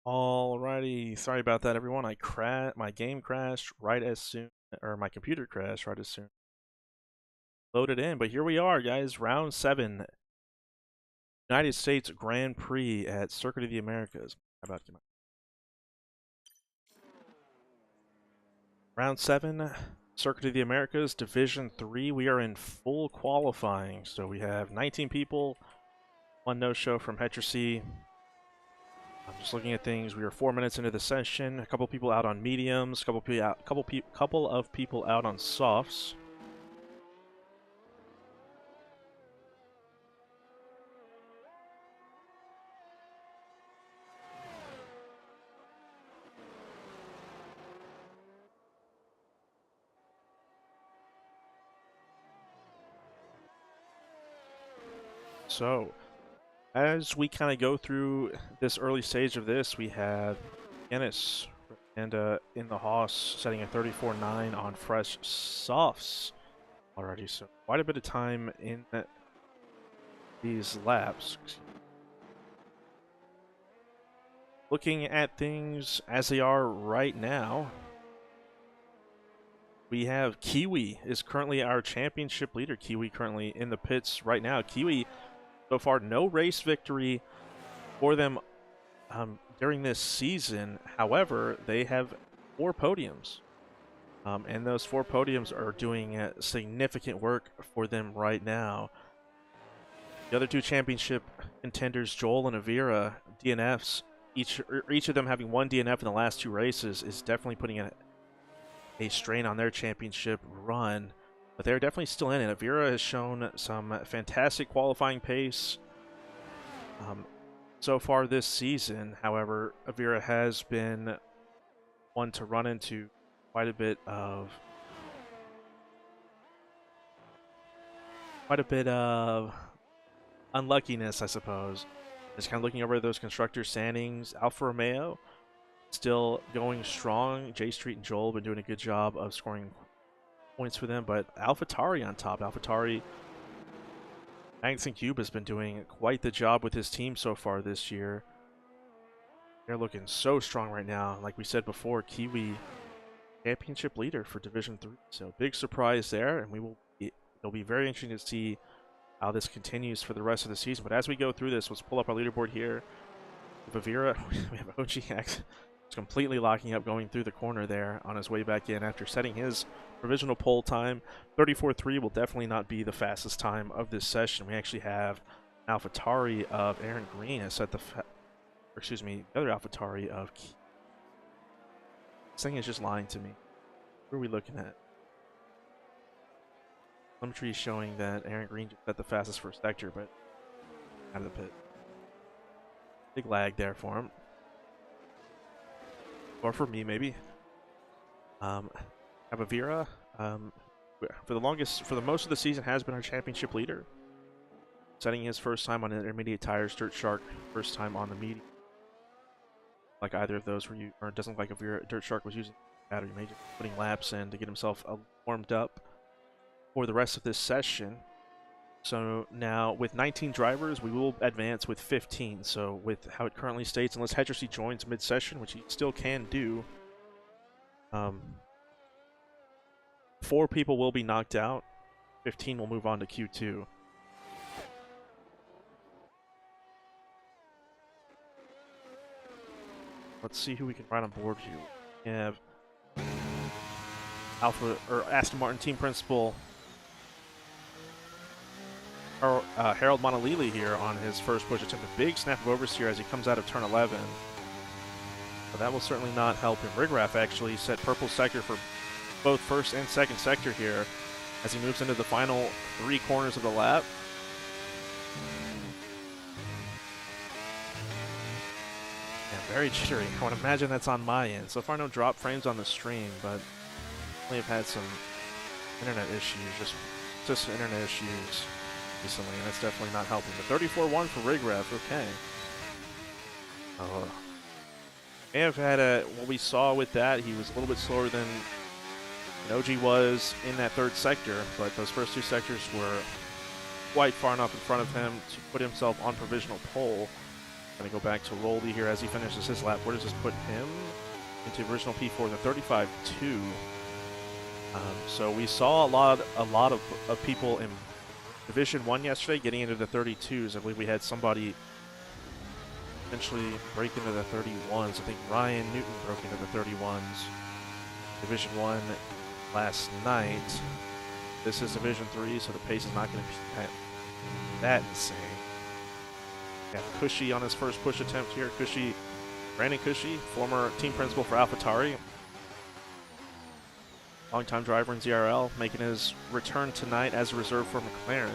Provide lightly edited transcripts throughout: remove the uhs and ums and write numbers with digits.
Alrighty, sorry about that, everyone. My game crashed right as soon, or my computer crashed right as soon. Loaded in, but here we are, guys. Round 7, United States Grand Prix at Circuit of the Americas. How about Round 7, Circuit of the Americas, Division 3. We are in full qualifying, so we have 19 people, one no-show from Hetrasy. I'm just looking at things. We are 4 minutes into the session. A couple people out on mediums. Couple of people out on softs. So, as we kind of go through this early stage of this, we have Ennis and in the Haas setting a 34.9 on fresh softs already. So quite a bit of time in these laps. Looking at things as they are right now, we have Kiwi is currently our championship leader. Kiwi currently in the pits right now. Kiwi, so far, no race victory for them during this season. However, they have 4 podiums. And those 4 podiums are doing significant work for them right now. The other 2 championship contenders, Joel and Avira, DNFs, each of them having 1 DNF in the last 2 races, is definitely putting a strain on their championship run. But they're definitely still in it. Avira has shown some fantastic qualifying pace so far this season. However, Avira has been one to run into quite a bit of unluckiness, I suppose. Just kind of looking over those constructor standings. Alfa Romeo still going strong. J Street and Joel have been doing a good job of scoring points for them, but AlphaTauri on top. AlphaTauri, Magnuson Cube has been doing quite the job with his team so far this year. They're looking so strong right now. Like we said before, Kiwi championship leader for Division 3. So big surprise there, and it'll be very interesting to see how this continues for the rest of the season. But as we go through this, let's pull up our leaderboard here. With Avira, we have OGX completely locking up, going through the corner there on his way back in after setting his provisional pole time. 34.3 will definitely not be the fastest time of this session. We actually have AlphaTauri of Aaron Green has set the the other AlphaTauri of this thing is just lying to me. What are we looking at? Telemetry is showing that Aaron Green just set the fastest first sector, but out of the pit. Big lag there for him. Or for me, maybe. Avira, for the most of the season, has been our championship leader. Setting his first time on intermediate tires, Dirt Shark, first time on the medium. Like either of those were you, or it doesn't look like Avira, Dirt Shark was using battery, maybe just putting laps in to get himself warmed up for the rest of this session. So now with 19 drivers, we will advance with 15. So with how it currently states, unless Hetrasy joins mid-session, which he still can do, 4 people will be knocked out. 15 will move on to Q2. Let's see who we can ride on board here. We have Aston Martin team principal Harold Monalili here on his first push attempt. A big snap of oversteer as he comes out of turn 11. But that will certainly not help him. Rigraff actually set purple sector for both first and second sector here as he moves into the final 3 corners of the lap. Yeah, very jittery. I would imagine that's on my end. So far no drop frames on the stream, but we have had some internet issues, just internet issues recently, and that's definitely not helping. But 34-1 for Rigraff, okay. May have had what we saw with that, he was a little bit slower than OG was in that 3rd sector, but those first 2 sectors were quite far enough in front of him to put himself on provisional pole. Gonna go back to Roldy here as he finishes his lap. Where does this put him? Into original P4, the 35.2. So we saw a lot of people in Division 1 yesterday getting into the 32s. I believe we had somebody eventually break into the 31s. I think Ryan Newton broke into the 31s. Division 1 last night. This is Division 3, so the pace is not going to be that insane. We have Cushy on his first push attempt here. Cushy, Brandon Cushy, former team principal for AlphaTauri. Longtime driver in ZRL, making his return tonight as a reserve for McLaren.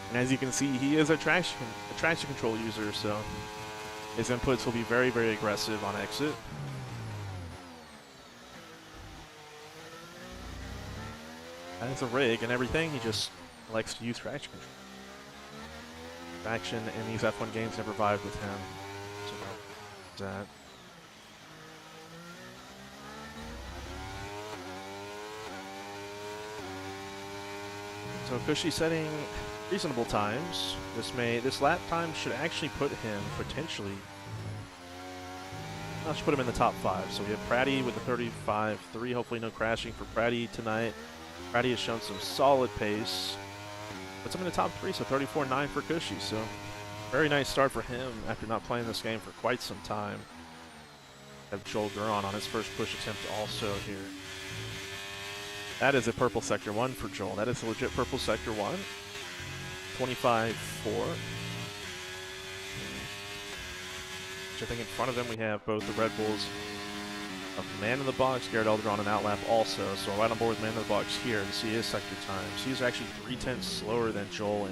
And as you can see, he is a traction control user, so his inputs will be very, very aggressive on exit. And it's a rig and everything, he just likes to use traction control. Traction in these F1 games never vibed with him. So that. So Cushy setting reasonable times. This lap time should actually put him potentially. That should put him in the top 5. So we have Pratty with the 35.3. Hopefully no crashing for Pratty tonight. Pratty has shown some solid pace. Puts him in the top 3, so 34.9 for Cushy. So very nice start for him after not playing this game for quite some time. Have Joel Guron on his first push attempt also here. That is a purple sector 1 for Joel. That is a legit purple sector 1. 25.4. Which I think in front of them we have both the Red Bulls of man in the box, Garrett Elder on an outlap also. So right on board with man in the box here to see his sector times. He's actually 3/10 slower than Joel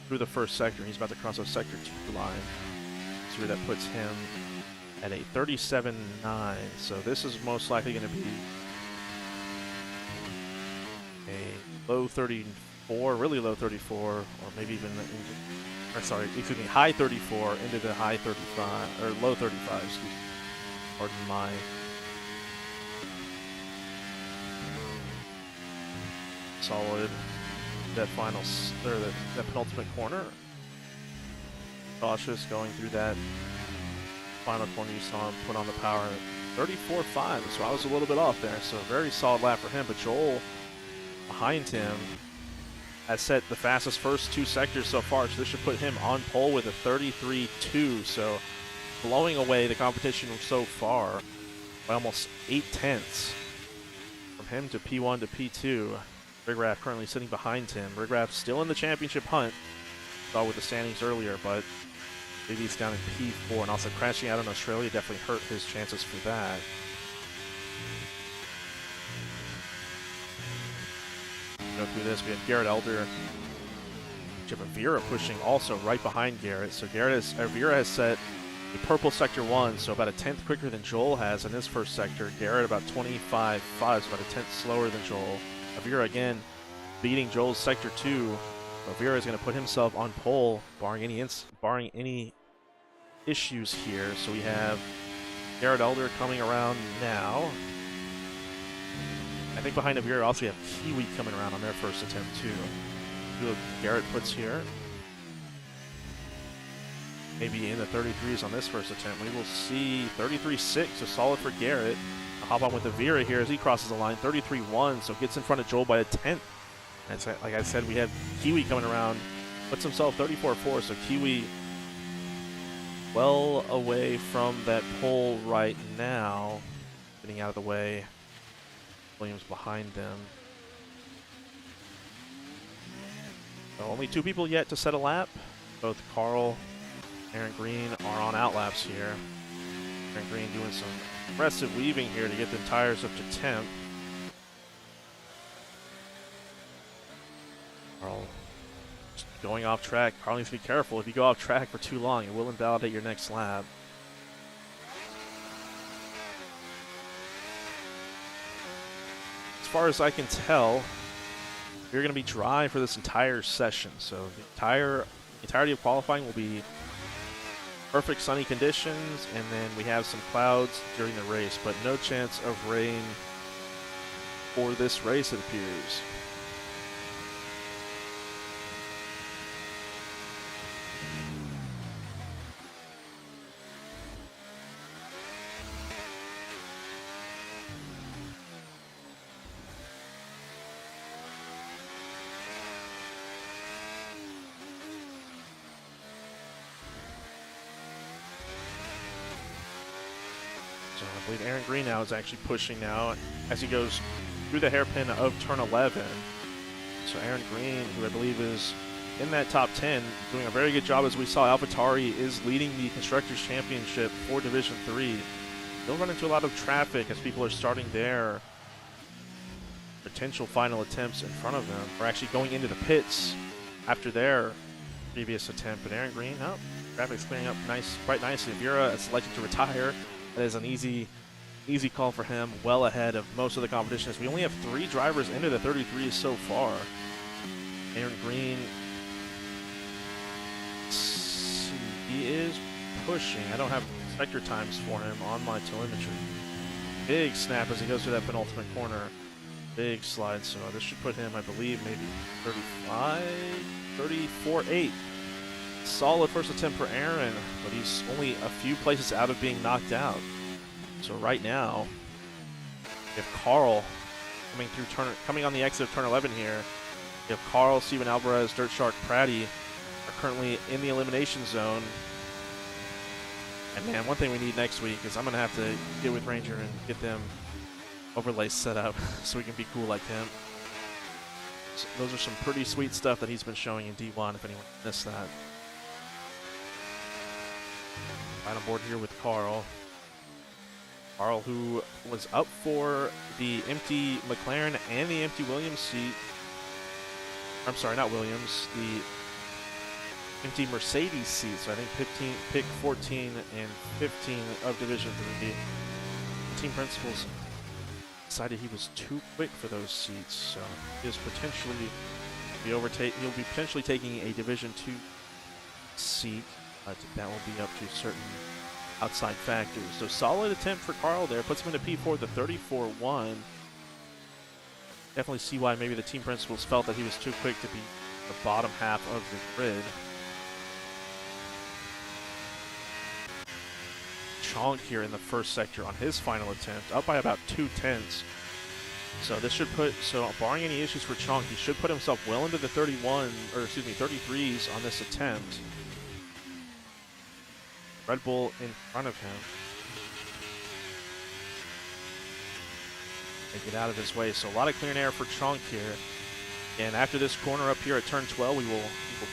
through the first sector. He's about to cross a sector 2 line. So that puts him at a 37.9. So this is most likely going to be a low 34, really low 34, or maybe even, or sorry, excuse me, high 34 into the high 35, or low 35, excuse me. Pardon my. Solid. That final, or that penultimate corner. Cautious going through that final corner. You saw him put on the power. 34.5, so I was a little bit off there. So very solid lap for him, but Joel behind him has set the fastest first 2 sectors so far, so this should put him on pole with a 33.2, so blowing away the competition so far by almost 8/10 from him to P1 to P2. Rigraff currently sitting behind him. Rigraff still in the championship hunt. Saw with the standings earlier, but maybe he's down in P4, and also crashing out in Australia definitely hurt his chances for that. Go through this. We have Garrett Elder. We have Avira pushing also right behind Garrett. So Avira has set a purple sector 1, so about a 10th quicker than Joel has in his first sector. Garrett about 25.5, so about a 10th slower than Joel. Avira again beating Joel's sector 2. Avira is going to put himself on pole, barring any issues here. So we have Garrett Elder coming around now. I think behind Avira also we have Kiwi coming around on their first attempt too. See what Garrett puts here. Maybe in the 33s on this first attempt. We will see 33.6, so solid for Garrett. I'll hop on with Avira here as he crosses the line. 33.1, so gets in front of Joel by a 10th. And like I said, we have Kiwi coming around. Puts himself 34.4, so Kiwi well away from that pole right now. Getting out of the way. Williams behind them. So only 2 people yet to set a lap. Both Carl and Aaron Green are on outlaps here. Aaron Green doing some aggressive weaving here to get the tires up to temp. Carl just going off track. Carl needs to be careful. If you go off track for too long, it will invalidate your next lap. As far as I can tell, you're going to be dry for this entire session. So the entirety of qualifying will be perfect sunny conditions, and then we have some clouds during the race, but no chance of rain for this race, it appears. So I believe Aaron Green now is actually pushing now as he goes through the hairpin of turn 11. So Aaron Green, who I believe is in that top 10, doing a very good job. As we saw, AlphaTauri is leading the Constructors' Championship for Division 3. They'll run into a lot of traffic as people are starting their potential final attempts in front of them, or actually going into the pits after their previous attempt. But Aaron Green, traffic's clearing up quite nicely. Vera is selected to retire. That is an easy call for him, well ahead of most of the competition. As we only have 3 drivers into the 33s so far. Aaron Green, he is pushing. I don't have sector times for him on my telemetry. Big snap as he goes through that penultimate corner. Big slide, so this should put him, I believe, maybe 34.8. Solid first attempt for Aaron, but he's only a few places out of being knocked out. So right now, we have Carl coming on the exit of turn 11 here. We have Carl, Steven Alvarez, Dirt Shark, Pratty are currently in the elimination zone. And man, one thing we need next week is I'm going to have to get with Ranger and get them overlays set up so we can be cool like him. So those are some pretty sweet stuff that he's been showing in D1 if anyone missed that. Right on board here with Carl. Carl, who was up for the empty McLaren and the empty Williams seat. I'm sorry, not Williams, the empty Mercedes seat. So I think pick 14 and 15 of Division 3. The team principals decided he was too quick for those seats, so he is potentially he'll be potentially taking a Division 2 seat. That will be up to certain outside factors. So solid attempt for Carl there. Puts him into P4 the 34-1. Definitely see why maybe the team principals felt that he was too quick to be the bottom half of the grid. Chonk here in the first sector on his final attempt, up by about 2/10. So this should barring any issues for Chonk, he should put himself well into the 33s on this attempt. Red Bull in front of him. They get out of his way, so a lot of clear and air for Chonk here. And after this corner up here at turn 12, we will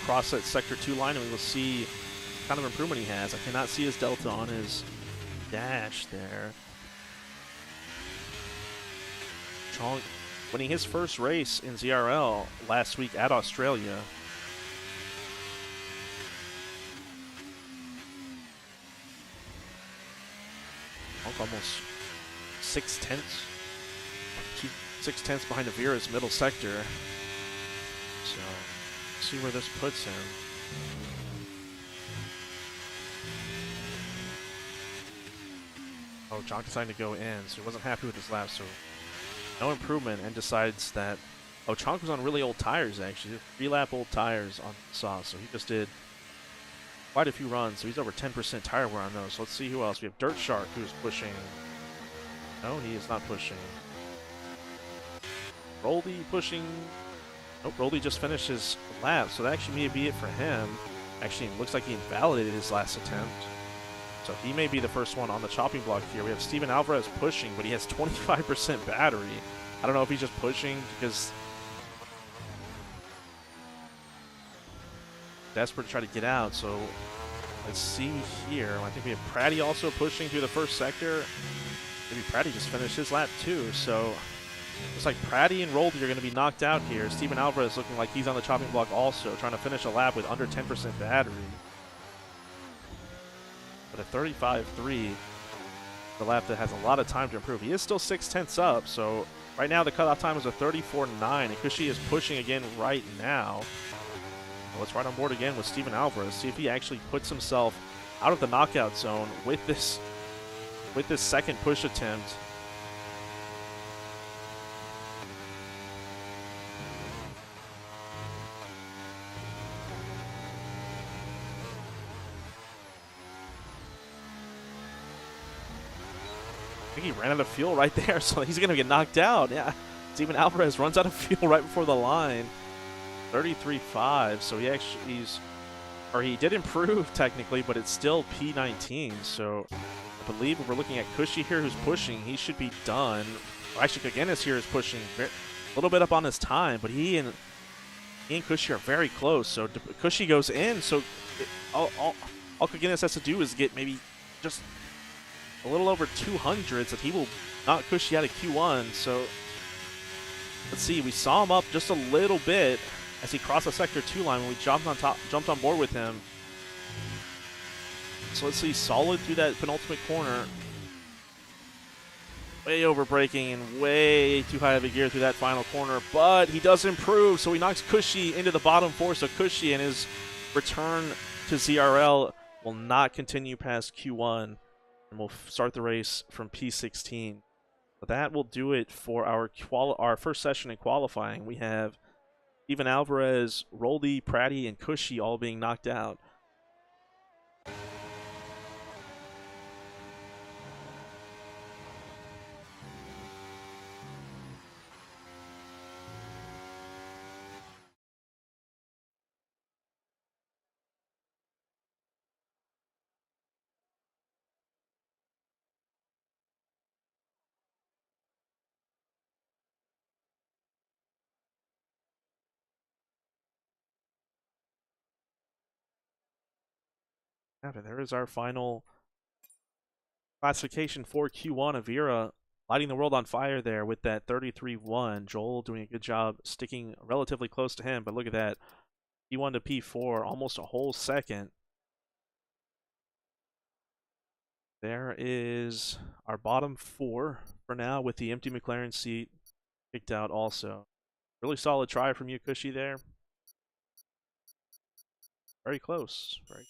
cross that sector 2 line and we will see what kind of improvement he has. I cannot see his delta on his dash there. Chonk winning his first race in ZRL last week at Australia. Almost 6/10 behind Avira's middle sector. So, see where this puts him. Oh, John decided to go in, so he wasn't happy with his lap, so no improvement, and decides that... Oh, Chonk was on really old tires, actually. 3-lap old tires on sauce, so he just did quite a few runs, so he's over 10% tire wear on those. So let's see who else. We have Dirt Shark, who's pushing. No, he is not pushing. Roldy pushing. Nope, Roldy just finished his lap, so that actually may be it for him. Actually, it looks like he invalidated his last attempt. So he may be the first one on the chopping block here. We have Steven Alvarez pushing, but he has 25% battery. I don't know if he's just pushing because desperate to try to get out. So let's see here. I think we have Pratty also pushing through the first sector. Maybe Pratty just finished his lap too. So looks like Pratty and Roldy are going to be knocked out here. Steven Alvarez looking like he's on the chopping block also, trying to finish a lap with under 10% battery. But a 35.3, the lap that has a lot of time to improve. He is still 6/10 up, so right now the cutoff time is a 34.9, and Kushi is pushing again right now. Well, let's ride on board again with Steven Alvarez, see if he actually puts himself out of the knockout zone with this second push attempt. I think he ran out of fuel right there, so he's going to get knocked out. Yeah, Steven Alvarez runs out of fuel right before the line. 33.5, so he did improve technically, but it's still P19, so I believe if we're looking at Cushy here, who's pushing, he should be done. Actually, Kagenis here is pushing a little bit up on his time, but he and Cushy are very close. So Cushy goes in, so all Kagenis has to do is get maybe just a little over 200s, that he will knock Cushy out of Q1. So let's see, we saw him up just a little bit as he crossed the Sector 2 line when we jumped on board with him. So let's see, solid through that penultimate corner. Way over braking and way too high of a gear through that final corner, but he does improve, so he knocks Cushy into the bottom four, so Cushy and his return to ZRL will not continue past Q1, and we'll start the race from P16. But that will do it for our first session in qualifying. We have Steven Alvarez, Roldy, Pratty, and Cushy all being knocked out. There is our final classification for Q1. Avira lighting the world on fire there with that 33-1. Joel doing a good job sticking relatively close to him, but look at that. P1 to P4, almost a whole second. There is our bottom four for now, with the empty McLaren seat kicked out also. Really solid try from you, Cushy, there. Very close. Very.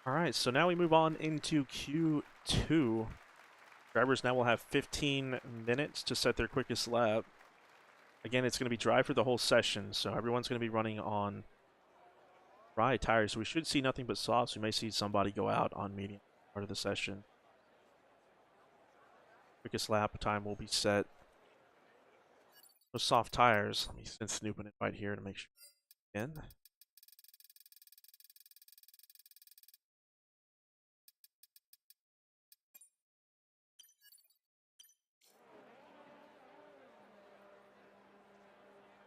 All right, so now we move on into Q2. Drivers now will have 15 minutes to set their quickest lap. Again, it's going to be dry for the whole session, so everyone's going to be running on dry tires. So we should see nothing but softs. We may see somebody go out on medium part of the session. Quickest lap time will be set. Those soft tires. Let me send Snoop an invite here to make sure. Again.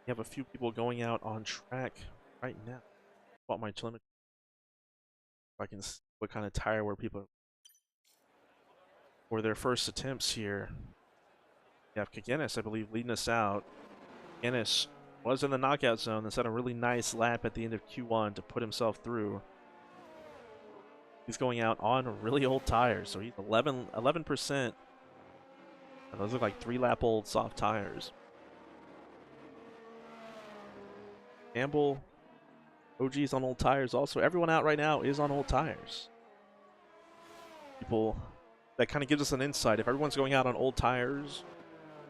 We have a few people going out on track right now. About my telemetry. If I can see what kind of tire where people for their first attempts here. We have Kagenis, I believe, leading us out. Kagenis was in the knockout zone and set a really nice lap at the end of Q1 to put himself through. He's going out on really old tires, so he's 11%. Those look like 3-lap-old soft tires. Campbell, OG's on old tires also. Everyone out right now is on old tires. People, that kind of gives us an insight. If everyone's going out on old tires,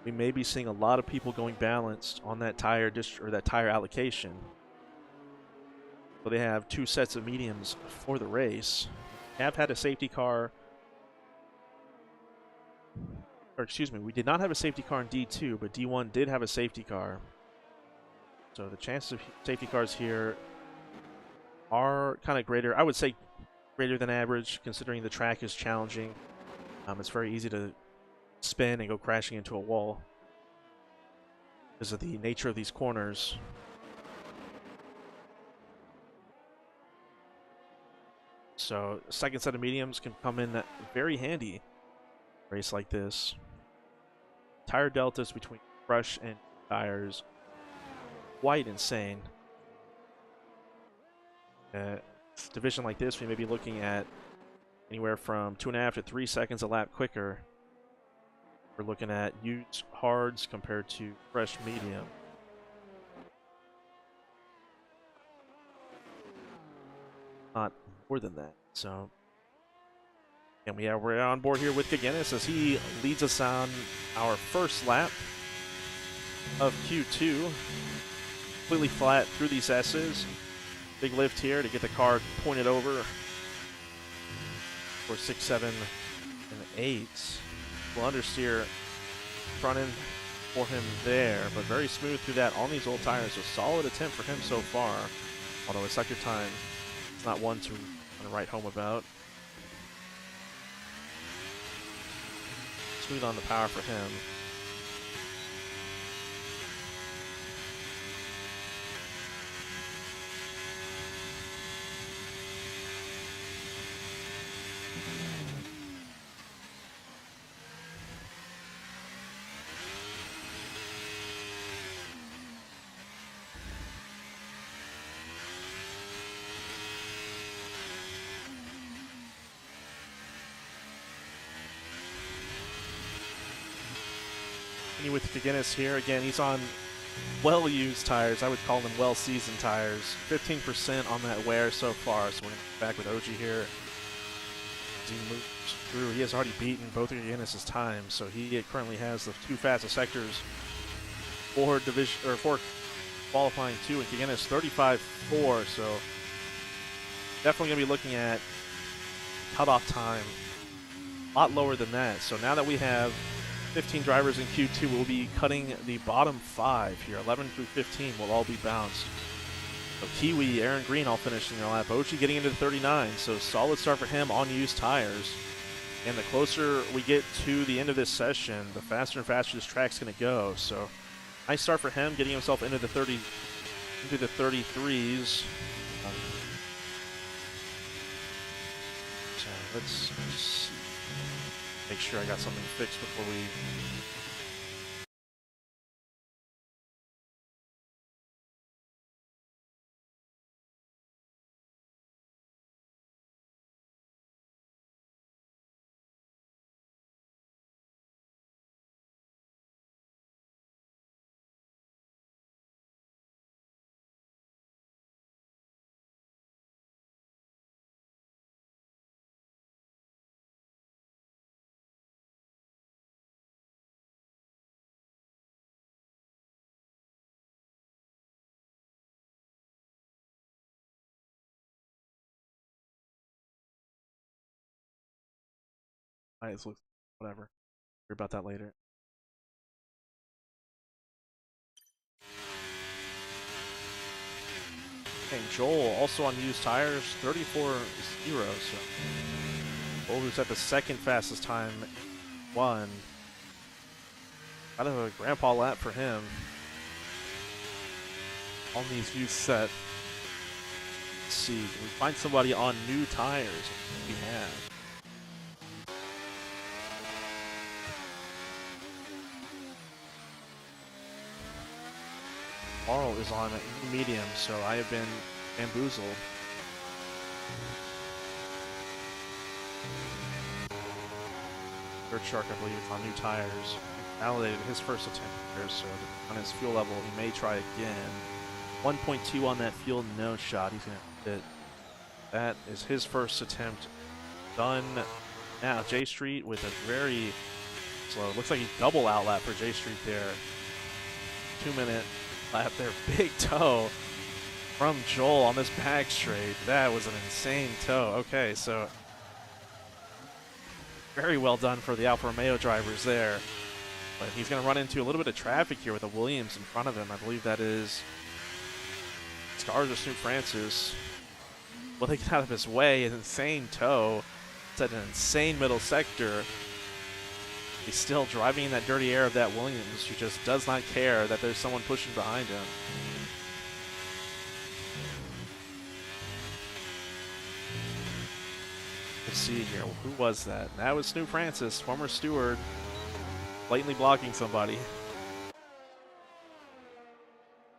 we may be seeing a lot of people going balanced on that tire or that tire allocation. So they have 2 sets of mediums for the race. We have had a safety car, or excuse me, we did not have a safety car in D2, but D1 did have a safety car. So the chances of safety cars here are kind of greater. I would say greater than average, considering the track is challenging. It's very easy to spin and go crashing into a wall because of the nature of these corners. So second set of mediums can come in very handy. Race like this. Tire deltas between fresh and tires, quite insane. Division like this, we may be looking at anywhere from 2.5 to 3 seconds a lap quicker. We're looking at used hards compared to fresh medium. Not more than that. So, and we're on board here with Kagenis as he leads us on our first lap. of Q2. Completely flat through these S's. Big lift here to get the car pointed over for 6, 7, and 8. We'll understeer front end for him there, but very smooth through that on these old tires. So solid attempt for him so far, although his sector time is not one to write home about. Smooth on the power for him. With McGinnis here again, he's on well-used tires. I would call them well-seasoned tires. 15% on that wear so far. So we're gonna be back with OG here. As he moves through, he has already beaten both of McGinnis's times, so he currently has the 2 fastest sectors for division or for qualifying 2, and McGinnis 35.4. So definitely gonna be looking at cutoff time a lot lower than that. So now that we have 15 drivers in Q2, will be cutting the bottom 5 here. 11 through 15 will all be bounced. So Kiwi, Aaron Green all finishing their lap. Ochi getting into the 39, so solid start for him on used tires. And the closer we get to the end of this session, the faster and faster this track's going to go. So nice start for him, getting himself into the 33s. So let's see. Make sure I got something fixed before we... Alright, so whatever. Worry about that later. And Joel also on used tires, 34.0. So Joel, who's at the second fastest time, won. Kind of a grandpa lap for him on these used set. Let's see, can we find somebody on new tires? We have. Carl is on medium, so I have been bamboozled. Dirt Shark, I believe, on new tires. Validated his first attempt here, so on his fuel level, he may try again. 1.2 on that fuel, no shot. He's going to hit. That is his first attempt done. Now, J Street with a very slow, looks like he double outlap for J Street there. 2-minute lap there. Big toe from Joel on this back straight. That was an insane toe. Okay, so very well done for the Alfa Romeo drivers there. But he's going to run into a little bit of traffic here with a Williams in front of him. I believe that is Scars or Snoop Francis. Will they get out of his way? An insane toe. It's at an insane middle sector. He's still driving in that dirty air of that Williams, who just does not care that there's someone pushing behind him. Let's see here. Who was that? That was Snoop Francis, former steward, blatantly blocking somebody.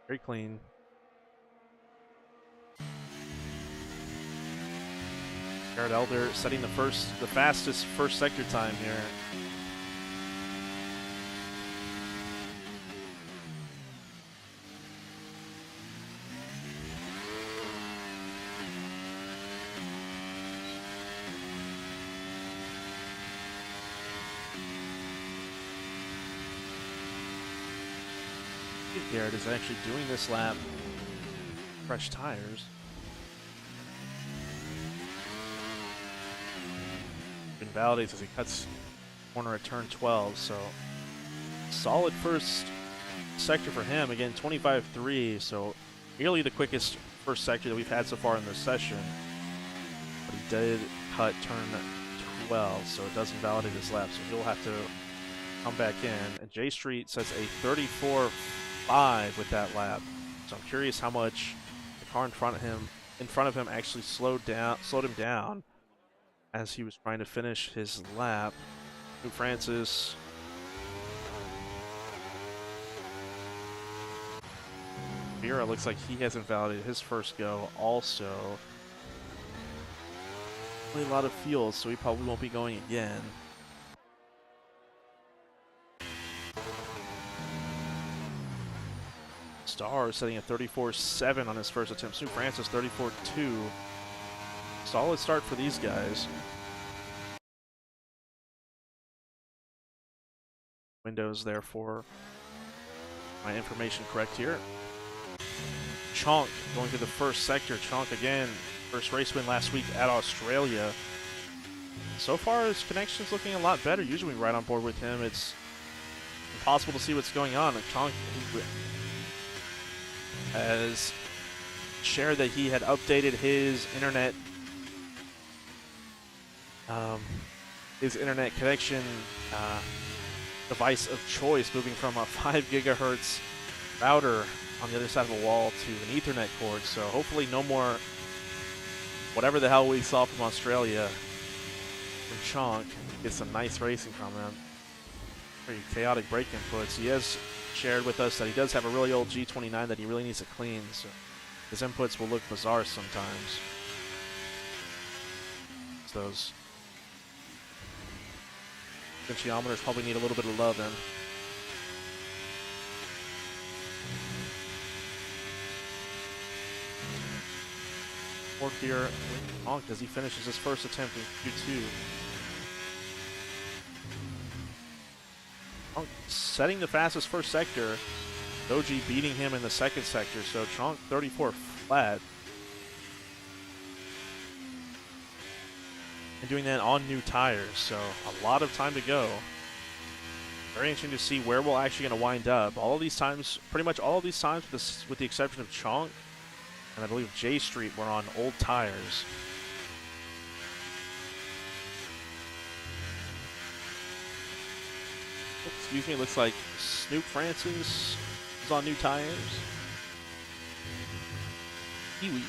Very clean. Garrett Elder setting the fastest first sector time here. Garrett is actually doing this lap fresh tires. Invalidates as he cuts corner at turn 12, so solid first sector for him. Again, 25.3, so nearly the quickest first sector that we've had so far in this session. But he did cut turn 12, so it does invalidate his lap, so he'll have to come back in. And J Street says a 34.5 with that lap, so I'm curious how much the car in front of him actually slowed him down as he was trying to finish his lap. New Francis. Vera looks like he has invalidated his first go also. Really a lot of fuel, so he probably won't be going again. Star setting a 34.7 on his first attempt. New Francis 34.2. Solid start for these guys. Windows there for my information correct here. Chonk going to the first sector. Chonk again, first race win last week at Australia. So far his connection's looking a lot better. Usually right on board with him, it's impossible to see what's going on. And Chonk has shared that he had updated his internet connection device of choice, moving from a 5 gigahertz router on the other side of the wall to an Ethernet cord. So hopefully no more whatever the hell we saw from Australia from Chonk. Get some nice racing from him. Pretty chaotic brake inputs. He has shared with us that he does have a really old G29 that he really needs to clean, so his inputs will look bizarre sometimes. So those potentiometers probably need a little bit of love in. Work here with Chonk as he finishes his first attempt in Q2. Chonk setting the fastest first sector. Doji beating him in the second sector, so Chonk 34 flat. And doing that on new tires, so a lot of time to go. Very interesting to see where we're actually going to wind up. All of these times, pretty much all of these times, with the exception of Chonk, and I believe J Street, were on old tires. Excuse me, it looks like Snoop Francis is on new tires. Kiwi.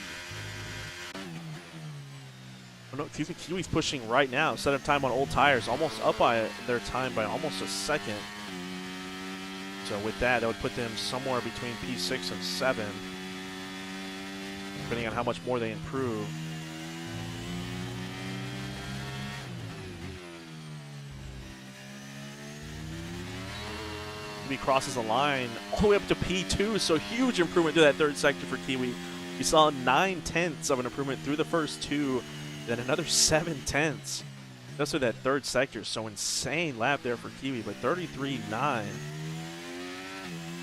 Oh, no, excuse me, Kiwi's pushing right now. Set of time on old tires, almost up by their time by almost a second. So with that would put them somewhere between P6 and 7, depending on how much more they improve. Kiwi crosses the line all the way up to P2, so huge improvement to that third sector for Kiwi. We saw 9/10 of an improvement through the first two, then another 7/10 just through that third sector. So insane lap there for Kiwi, but 33.9.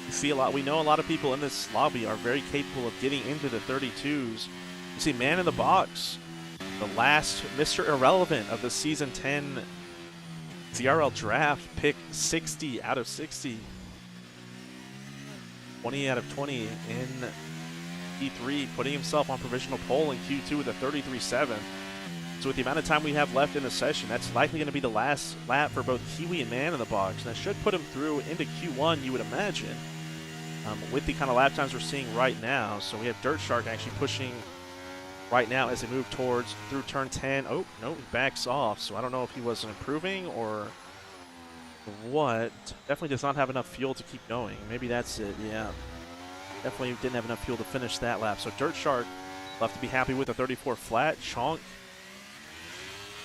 You see a lot. We know a lot of people in this lobby are very capable of getting into the 32s. You see, man in the box, the last Mr. Irrelevant of the season 10 CRL draft, pick 60 out of 60. 20 out of 20 in P3, putting himself on provisional pole in Q2 with a 33.7. So with the amount of time we have left in the session, that's likely going to be the last lap for both Kiwi and Man in the box. And that should put him through into Q1, you would imagine, with the kind of lap times we're seeing right now. So we have Dirt Shark actually pushing right now as they move towards through turn 10. Oh, no, he backs off. So I don't know if he wasn't improving or what. Definitely does not have enough fuel to keep going. Maybe that's it, yeah. Definitely didn't have enough fuel to finish that lap. So Dirt Shark left to be happy with a 34 flat. Chonk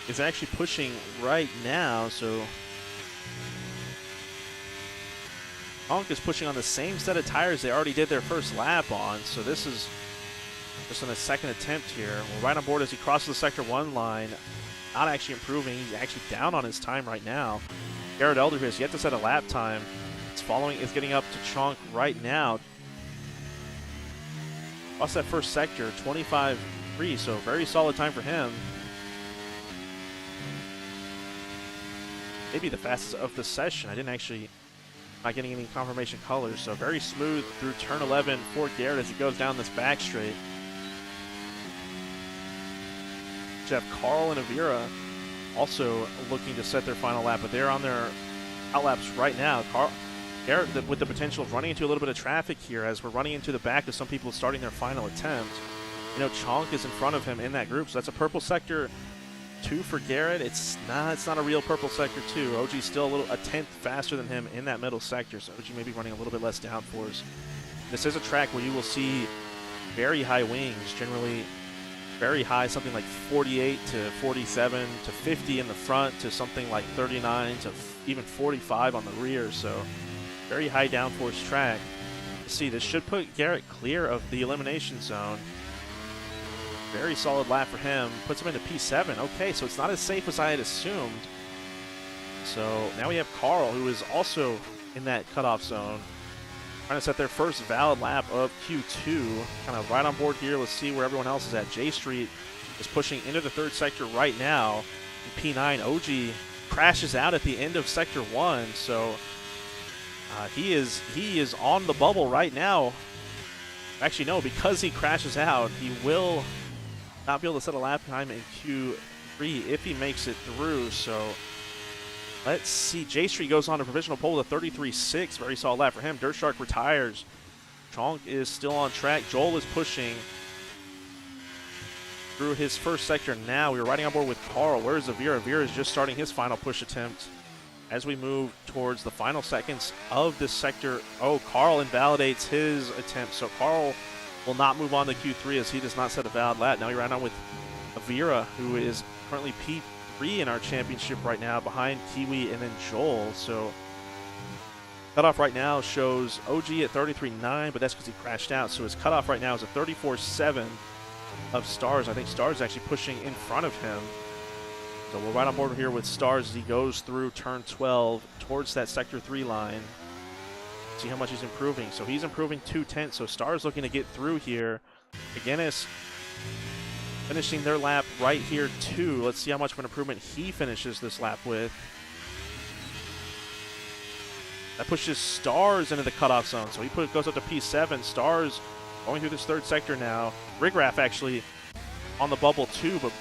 is actually pushing right now, so Chonk is pushing on the same set of tires they already did their first lap on, so this is just in a second attempt here. We're right on board as he crosses the Sector 1 line, not actually improving. He's actually down on his time right now. Garrett Elder has yet to set a lap time. It's following is getting up to Chonk right now. Lost that first sector, 25-3, so very solid time for him. Maybe the fastest of the session. I didn't actually, not getting any confirmation colors, so very smooth through turn 11 for Garrett as he goes down this back straight. You have Carl and Avira also looking to set their final lap, but they're on their outlaps right now. Garrett with the potential of running into a little bit of traffic here as we're running into the back of some people starting their final attempt. You know, Chonk is in front of him in that group, so that's a purple sector 2 for Garrett. It's not a real purple sector 2. OG's still a tenth faster than him in that middle sector, so OG may be running a little bit less downforce. This is a track where you will see very high wings, generally very high, something like 48 to 47 to 50 in the front to something like 39 to even 45 on the rear, so very high downforce track. Let's see, this should put Garrett clear of the elimination zone. Very solid lap for him. Puts him into P7. Okay, so it's not as safe as I had assumed. So now we have Carl, who is also in that cutoff zone, trying to set their first valid lap of Q2. Kind of right on board here. Let's see where everyone else is at. J Street is pushing into the third sector right now. In P9, OG crashes out at the end of sector 1. So he is on the bubble right now. Actually, no, because he crashes out, he will not be able to set a lap time in Q3 if he makes it through. So let's see. J Street goes on a provisional pole with a 33.6. Very solid lap for him. Dirt Shark retires. Chonk is still on track. Joel is pushing through his first sector now. We were riding on board with Carl. Where's Avira? Avira is just starting his final push attempt as we move towards the final seconds of this sector. Oh, Carl invalidates his attempt. So Carl will not move on to Q3 as he does not set a valid lap. Now we ride on with Avira, who is currently P3 in our championship right now, behind Kiwi and then Joel. So cutoff right now shows OG at 33.9, but that's because he crashed out. So his cutoff right now is a 34.7 of Stars. I think Stars is actually pushing in front of him. So we'll ride on board here with Stars as he goes through turn 12 towards that sector 3 line. See how much he's improving. So he's improving 2/10. So Stars looking to get through here. McGinnis finishing their lap right here too. Let's see how much of an improvement he finishes this lap with. That pushes Stars into the cutoff zone. So he goes up to P7. Stars going through this third sector now. Rigraff actually on the bubble too, but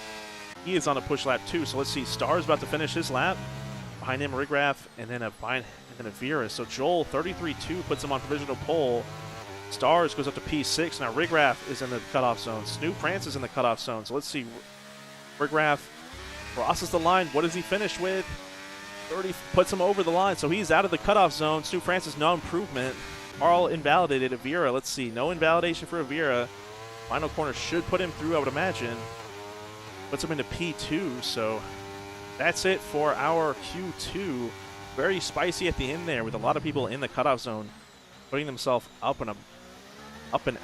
he is on a push lap too. So let's see. Stars about to finish his lap. Behind him, Rigraff, and then Avira. So Joel, 33.2, puts him on provisional pole. Stars goes up to P6. Now Rigraff is in the cutoff zone. Snoop Francis in the cutoff zone. So let's see. Rigraff crosses the line. What does he finish with? 30 puts him over the line. So he's out of the cutoff zone. Snoop Francis, no improvement. Carl invalidated. Avira, let's see. No invalidation for Avira. Final corner should put him through, I would imagine. Puts him into P2. So that's it for our Q2. Very spicy at the end there with a lot of people in the cutoff zone putting themselves up and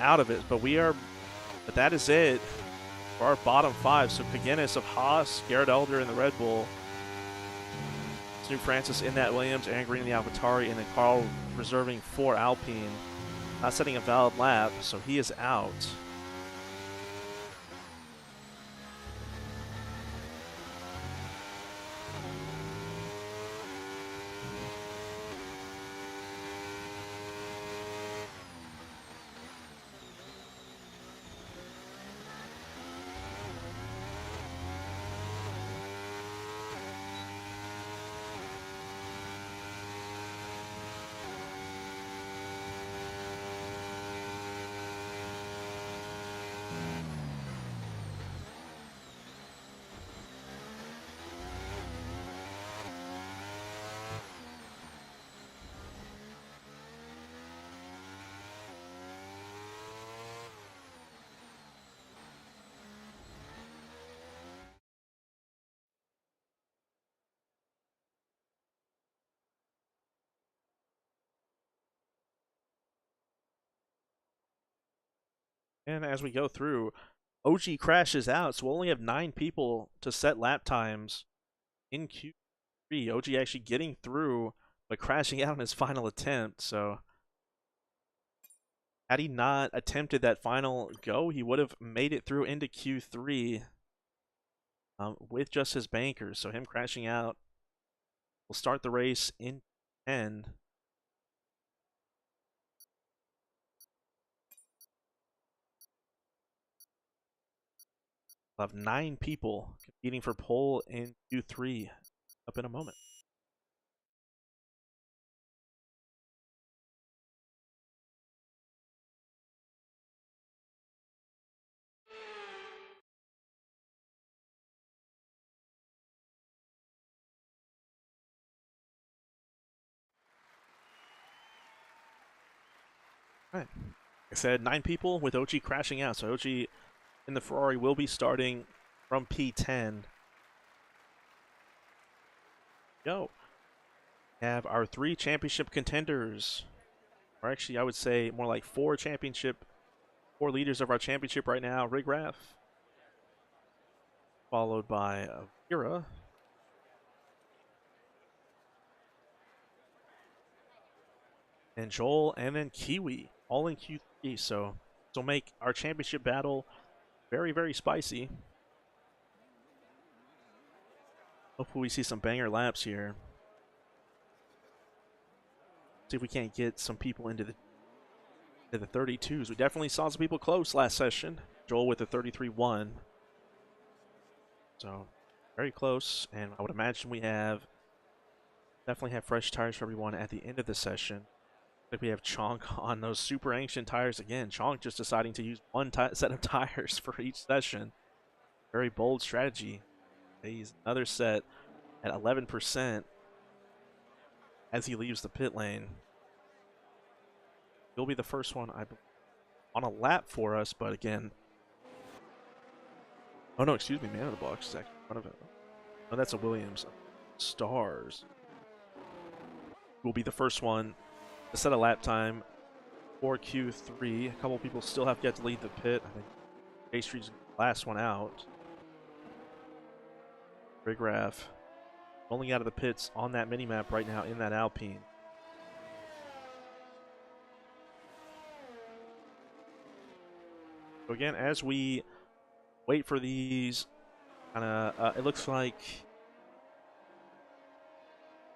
out of it. But that is it for our bottom 5. So McGinnis of Haas, Garrett Elder in the Red Bull, Snoop Francis in that Williams, Aaron Green in the AlphaTauri, and then Carl reserving for Alpine. Not setting a valid lap, so he is out. And as we go through, OG crashes out, so we'll only have 9 people to set lap times in Q3. OG actually getting through, but crashing out in his final attempt. So had he not attempted that final go, he would have made it through into Q3 with just his bankers. So him crashing out will start the race in 10. We'll have 9 people competing for pole in Q3 up in a moment. All right. Like I said, 9 people with Ochi crashing out. So Ochi in the Ferrari will be starting from P10. Go. We have our 3 championship contenders. Or actually, I would say more like 4 leaders of our championship right now. Rigraff, followed by Vera. And Joel, and then Kiwi, all in Q3. So this will make our championship battle very, very spicy. Hopefully we see some banger laps here. See if we can't get some people into the 32s. We definitely saw some people close last session. Joel with the 33-1. So very close, and I would imagine we definitely have fresh tires for everyone at the end of the session. Like we have Chonk on those super ancient tires again. Chonk just deciding to use one set of tires for each session. Very bold strategy. He's another set at 11% as he leaves the pit lane. He'll be the first one on a lap for us, but again. Oh no, excuse me, man of the box is actually in front of him. Oh, that's a Williams. Stars will be the first one to set a lap time for Q3. A couple people still have yet to lead the pit. I think J Street's the last one out. Rigraff rolling out of the pits on that mini-map right now in that Alpine. So again, as we wait for these, it looks like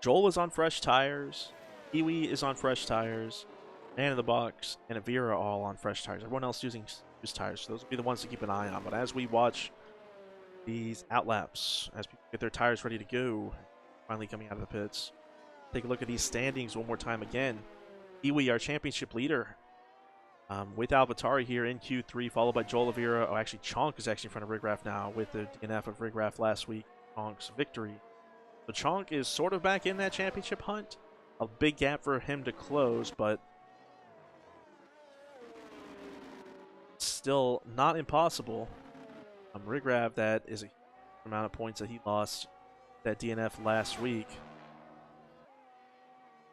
Joel is on fresh tires, Kiwi is on fresh tires, Man in the Box and Avira all on fresh tires. Everyone else using used tires. So those will be the ones to keep an eye on. But as we watch these outlaps, as people get their tires ready to go, finally coming out of the pits, take a look at these standings one more time again. Kiwi, our championship leader, with Alvatari here in Q3, followed by Joel Avira. Oh, actually, Chonk is actually in front of Rigraff now with the DNF of Rigraff last week. Chonk's victory. So Chonk is sort of back in that championship hunt. A big gap for him to close, but still not impossible. Rigraff, that is a amount of points that he lost that DNF last week.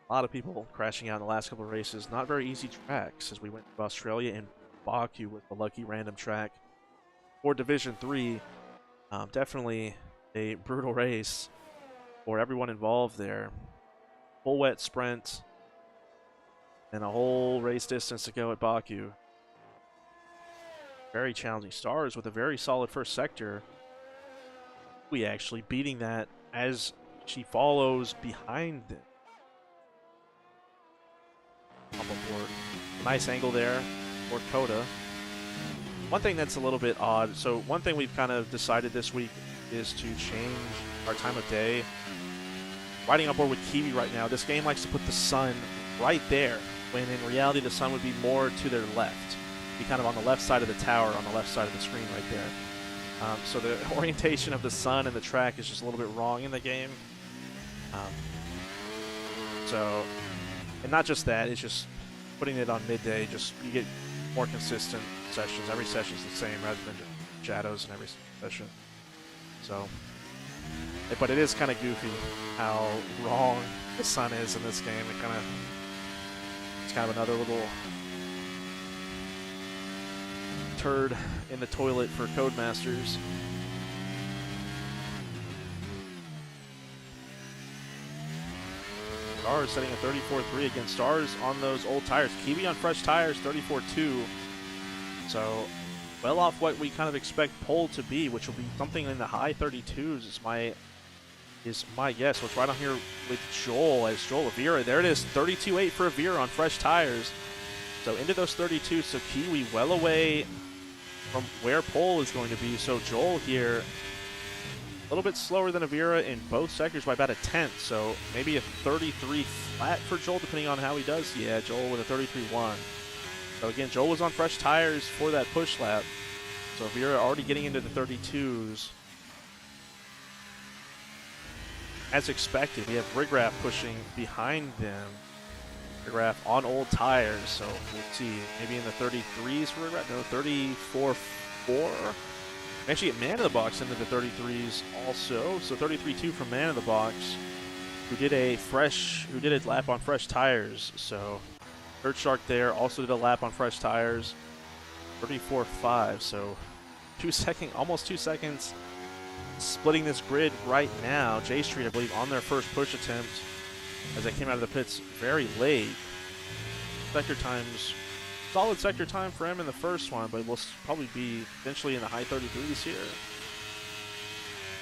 A lot of people crashing out in the last couple of races. Not very easy tracks as we went to Australia, and Baku was the lucky random track for Division 3. Definitely a brutal race for everyone involved there. Full wet sprint and a whole race distance to go at Baku. Very challenging. Stars with a very solid first sector. We actually beating that as she follows behind them. Up on board. Nice angle there for Coda. One thing that's a little bit odd, so one thing we've kind of decided this week is to change our time of day. Riding on board with Kiwi right now, this game likes to put the sun right there, when in reality the sun would be more to their left. Be kind of on the left side of the tower, on the left side of the screen right there. So the orientation of the sun and the track is just a little bit wrong in the game. And not just that, it's just putting it on midday, just you get more consistent sessions. Every session's the same rather than just shadows in every session. So, but it is kind of goofy how wrong the sun is in this game. It's kind of another little turd in the toilet for Codemasters. Stars setting a 34.3 against Stars on those old tires. Kiwi on fresh tires, 34.2. So well off what we kind of expect pole to be, which will be something in the high 32s is my guess. So it's right on here with Joel as Joel Avira. There it is, 32.8 for Avira on fresh tires. So into those 32, so Kiwi well away from where pole is going to be. So Joel here, a little bit slower than Avira in both sectors by about a tenth. So maybe a 33 flat for Joel, depending on how he does. Yeah, Joel with a 33.1. So again, Joel was on fresh tires for that push lap. So Avira already getting into the 32s. As expected, we have Rigraff pushing behind them. Rigraff on old tires, so we'll see. Maybe in the 33s for Rigraff? No, 34.4. Actually get Man in the Box into the 33s also. So 33.2 from Man in the Box, who did a lap on fresh tires. So Dirt Shark there also did a lap on fresh tires. 34.5. So almost 2 seconds splitting this grid right now. J Street, I believe, on their first push attempt as they came out of the pits very late. Sector times, solid sector time for him in the first one, but will probably be eventually in the high 33s here.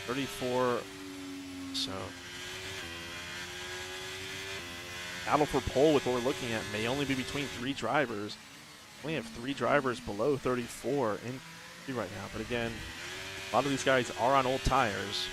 34. So battle for pole with what we're looking at may only be between 3 drivers. We only have 3 drivers below 34 in right now, but again, a lot of these guys are on old tires.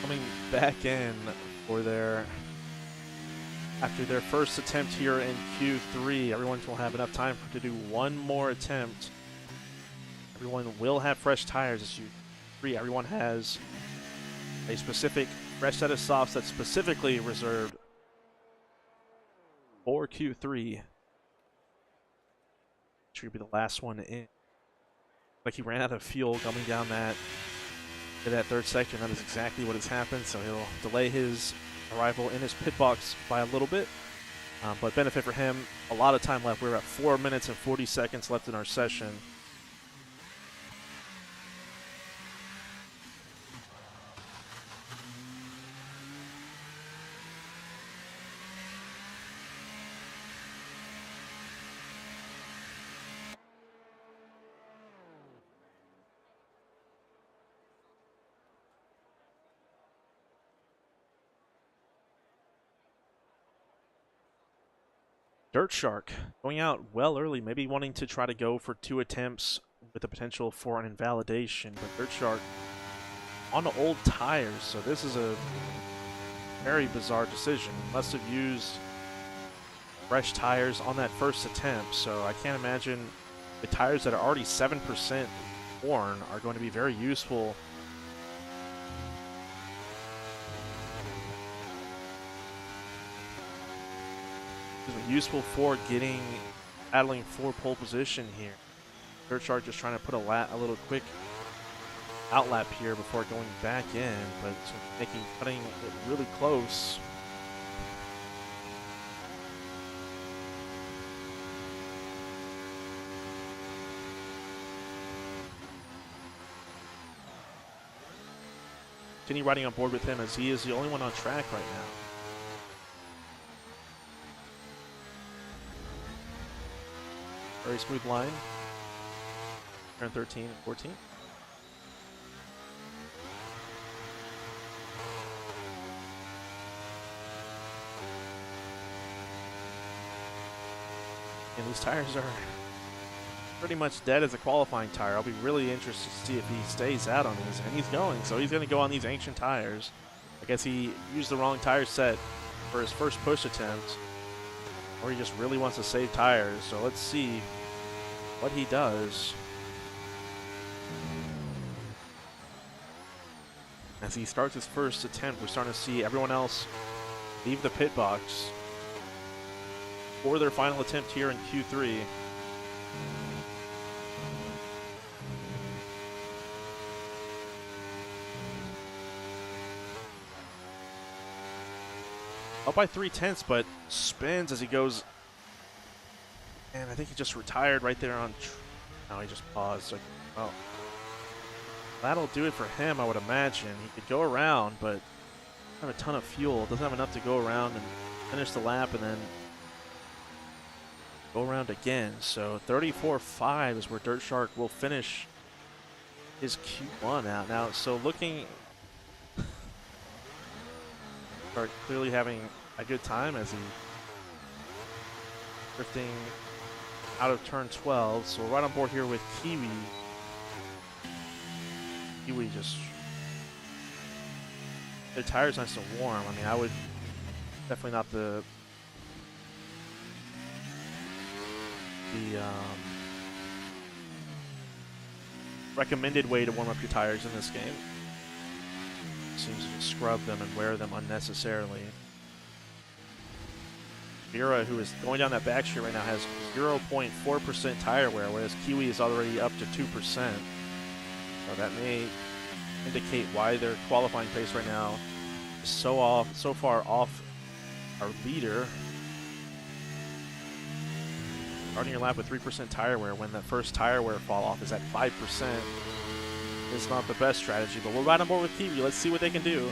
Coming back in for after their first attempt here in Q3. Everyone will have enough time to do one more attempt. Everyone will have fresh tires as Q3. Everyone has a specific fresh set of softs that's specifically reserved for Q3. Should be the last one in. Like he ran out of fuel coming down that third sector, and that is exactly what has happened. So he'll delay his arrival in his pit box by a little bit, but benefit for him, a lot of time left. We're at 4 minutes and 40 seconds left in our session. Dirt Shark going out well early, maybe wanting to try to go for 2 attempts with the potential for an invalidation, but Dirt Shark on old tires, so this is a very bizarre decision. Must have used fresh tires on that first attempt, so I can't imagine the tires that are already 7% worn are going to be very useful. Useful for battling for pole position here. Dirt Shark just trying to put a little quick outlap here before going back in, but cutting it really close. Continue riding on board with him as he is the only one on track right now. Very smooth line. Turn 13 and 14. And these tires are pretty much dead as a qualifying tire. I'll be really interested to see if he stays out on these. And he's going, so he's going to go on these ancient tires. I guess he used the wrong tire set for his first push attempt, or he just really wants to save tires. So let's see what he does. As he starts his first attempt, we're starting to see everyone else leave the pit box for their final attempt here in Q3. Up by 3/10, but spins as he goes. And I think he just retired right there on. Now he just paused. Like, oh, that'll do it for him, I would imagine. He could go around, but have a ton of fuel. Doesn't have enough to go around and finish the lap, and then go around again. So 34.5 is where Dirt Shark will finish his Q1 out now. So looking. Are clearly having a good time as he drifting out of turn 12. So we're right on board here with Kiwi. Kiwi just their tires nice and warm. I mean, I would definitely not the recommended way to warm up your tires in this game. Seems to just scrub them and wear them unnecessarily. Vera, who is going down that back straight right now, has 0.4% tire wear, whereas Kiwi is already up to 2%. So that may indicate why their qualifying pace right now is so far off our leader. Starting your lap with 3% tire wear when that first tire wear fall off is at 5%. Is not the best strategy, but we're right on board with Kiwi. Let's see what they can do.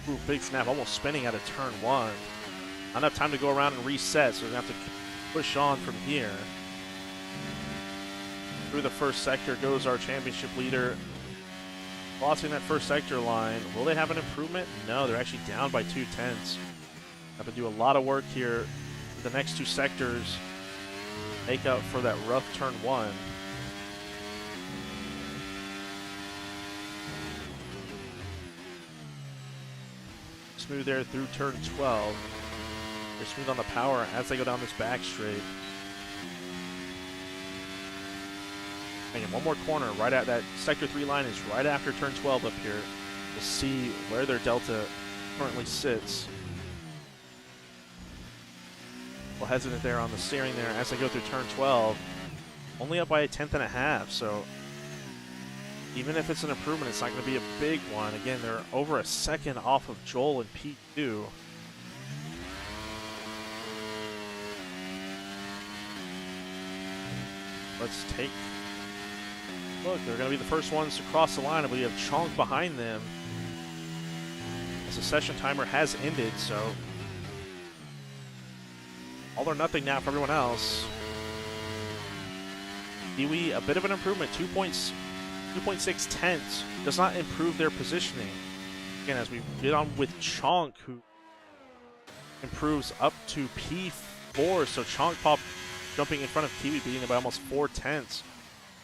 Ooh, big snap, almost spinning out of turn 1. Not enough time to go around and reset, so we're going to have to push on from here. Through the first sector goes our championship leader. Crossing that first sector line. Will they have an improvement? No, they're actually down by 2/10. Have to do a lot of work here for the next two sectors. Make up for that rough turn 1. Smooth there through turn 12. They're smooth on the power as they go down this back straight. And one more corner right at that sector 3 line is right after turn 12 up here. We'll see where their delta currently sits. Well, hesitant there on the steering there as they go through turn 12. Only up by 1/10.5, so even if it's an improvement, it's not going to be a big one. Again, they're over a second off of Joel in P2. Let's take a look. They're going to be the first ones to cross the line, and we have Chonk behind them as the session timer has ended, so all or nothing now for everyone else. Kiwi, a bit of an improvement, 2.6 tenths. Does not improve their positioning. Again, as we get on with Chonk, who improves up to P4. So Chonk Pop jumping in front of Kiwi, beating them by almost 4/10.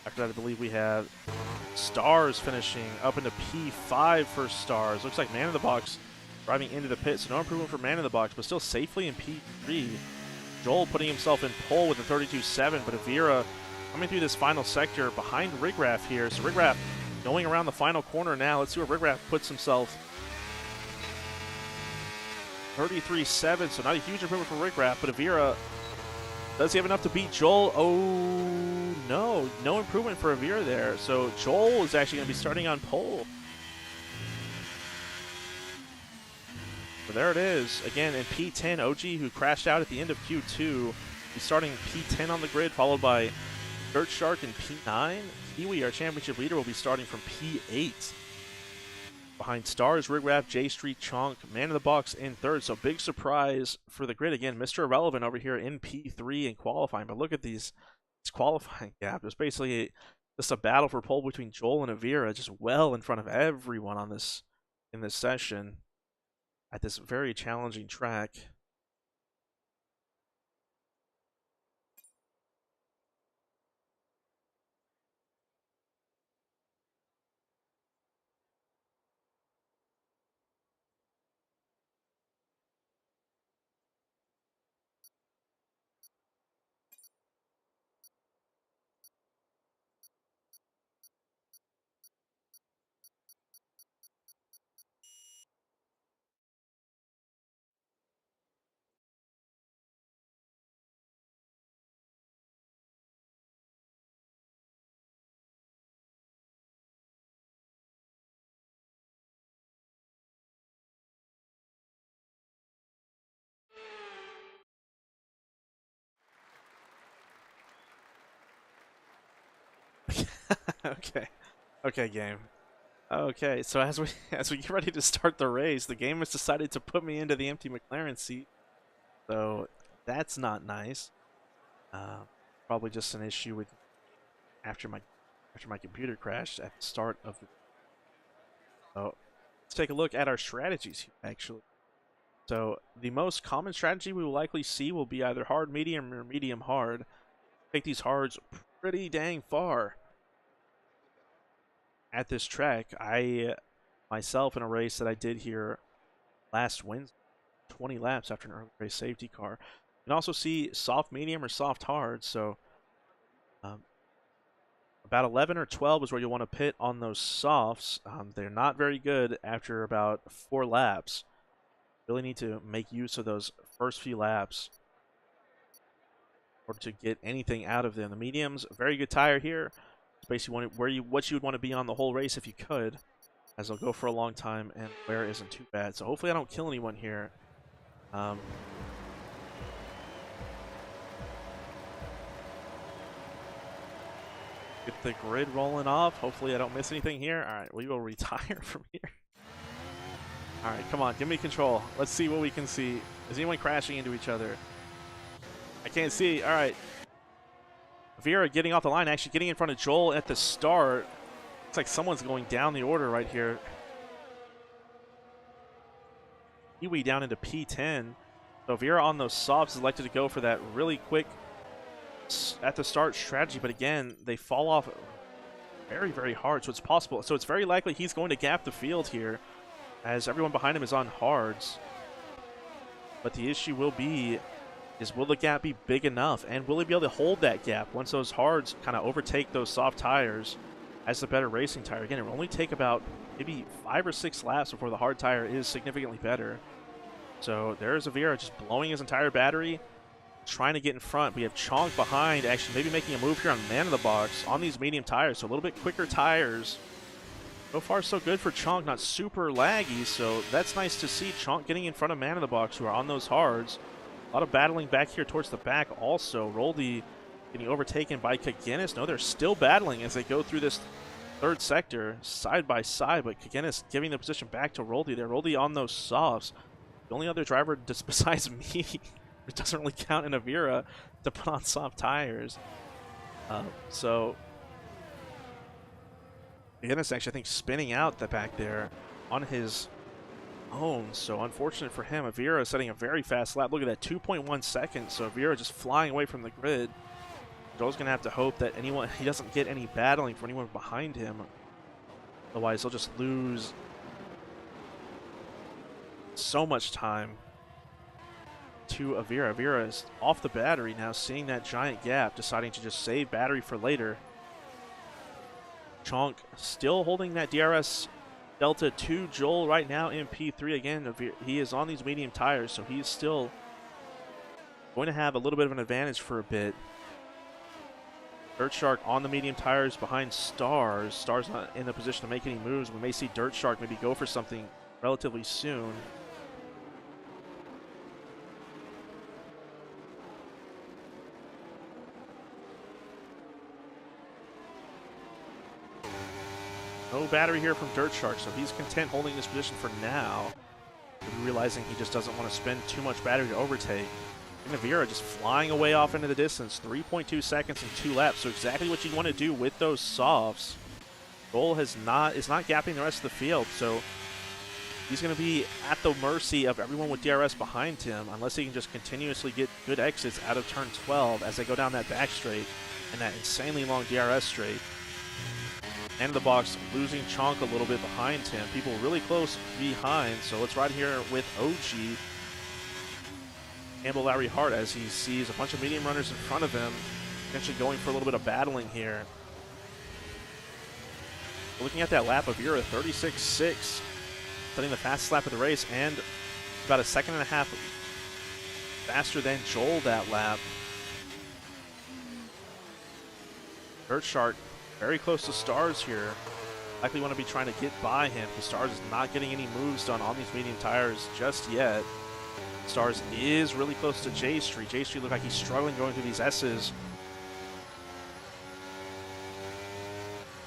After that, I believe we have Stars finishing up into P5 for Stars. Looks like Man in the Box driving into the pit, so no improvement for Man in the Box, but still safely in P3. Joel putting himself in pole with a 32.7, but Avira coming through this final sector behind Rigraff here. So Rigraff going around the final corner now. Let's see where Rigraff puts himself. 33.7, so not a huge improvement for Rigraff, but Avira, does he have enough to beat Joel? Oh, no improvement for Avira there. So Joel is actually going to be starting on pole. So there it is. Again, in P10, OG, who crashed out at the end of Q2, he's starting P10 on the grid, followed by Dirt Shark in P9. Kiwi, our championship leader, will be starting from P8. Behind Stars, Rigraff, J Street, Chonk, Man in the Box in third. So big surprise for the grid. Again, Mr. Irrelevant over here in P3 in qualifying. But look at this qualifying gap. There's basically just a battle for pole between Joel and Avira, just well in front of everyone on this in this session at this very challenging track. Okay. Okay, game. Okay, so as we as we get ready to start the race, the game has decided to put me into the empty McLaren seat. So that's not nice. Uh, Probably just an issue with after my computer crashed at the start of the. So let's take a look at our strategies here, actually. So the most common strategy we will likely see will be either hard medium or medium hard. Take these hards pretty dang far at this track. I myself in a race that I did here last Wednesday, 20 laps after an early race safety car. You can also see soft medium or soft hard. So um, about 11 or 12 is where you'll want to pit on those softs. They're not very good after about 4 laps. Really need to make use of those first few laps in order to get anything out of them. The mediums, very good tire here. It's basically what you would want to be on the whole race if you could, as they'll go for a long time and wear isn't too bad. So hopefully I don't kill anyone here. Get the grid rolling off. Hopefully I don't miss anything here. All right, we will retire from here. All right, come on, give me control. Let's see what we can see. Is anyone crashing into each other? I can't see. All right. Vera getting off the line, actually getting in front of Joel at the start. Looks like someone's going down the order right here. Kiwi down into P10. So Vera on those softs is elected to go for that really quick at the start strategy, but again, they fall off very, very hard, so it's possible. So it's very likely he's going to gap the field here, as everyone behind him is on hards. But the issue will be, will the gap be big enough, and will he be able to hold that gap once those hards kind of overtake those soft tires as the better racing tire? Again, it will only take about maybe 5 or 6 laps before the hard tire is significantly better. So there's Avira just blowing his entire battery, trying to get in front. We have Chonk behind, actually maybe making a move here on man in the box on these medium tires, so a little bit quicker tires. So far so good for Chonk, not super laggy, so that's nice to see. Chonk getting in front of man in the box who are on those hards. A lot of battling back here towards the back also. Roldy getting overtaken by Kagenis. No, they're still battling as they go through this third sector side by side, but Kagenis giving the position back to Roldy there. Roldy on those softs. The only other driver just besides me, it doesn't really count in Avira, to put on soft tires. So Kagenis actually, I think, spinning out the back there on his own. So unfortunate for him. Avira setting a very fast lap. Look at that, 2.1 seconds. So Avira just flying away from the grid. Joel's going to have to hope that he doesn't get any battling for anyone behind him. Otherwise, he'll just lose so much time to Avira. Avira is off the battery now, seeing that giant gap, deciding to just save battery for later. Chonk still holding that DRS Delta to Joel right now in P3. Again, he is on these medium tires, so he's still going to have a little bit of an advantage for a bit. Dirt Shark on the medium tires behind Stars. Stars not in a position to make any moves. We may see Dirt Shark maybe go for something relatively soon. No battery here from Dirt Shark, so he's content holding this position for now. Realizing he just doesn't want to spend too much battery to overtake. Navira just flying away off into the distance. 3.2 seconds and 2 laps, so exactly what you want to do with those softs. Joel is not gapping the rest of the field, so he's going to be at the mercy of everyone with DRS behind him, unless he can just continuously get good exits out of turn 12 as they go down that back straight and that insanely long DRS straight. End of the box, losing Chonk a little bit behind him. People really close behind, so let's ride here with OG. Campbell Larry Hart as he sees a bunch of medium runners in front of him, potentially going for a little bit of battling here. Looking at that lap of Vera, 36.6, setting the fastest lap of the race, and about a second and a half faster than Joel that lap. Dirt Shark very close to Stars here. Likely want to be trying to get by him because Stars is not getting any moves done on these medium tires just yet. Stars is really close to J Street. J Street look like he's struggling going through these S's.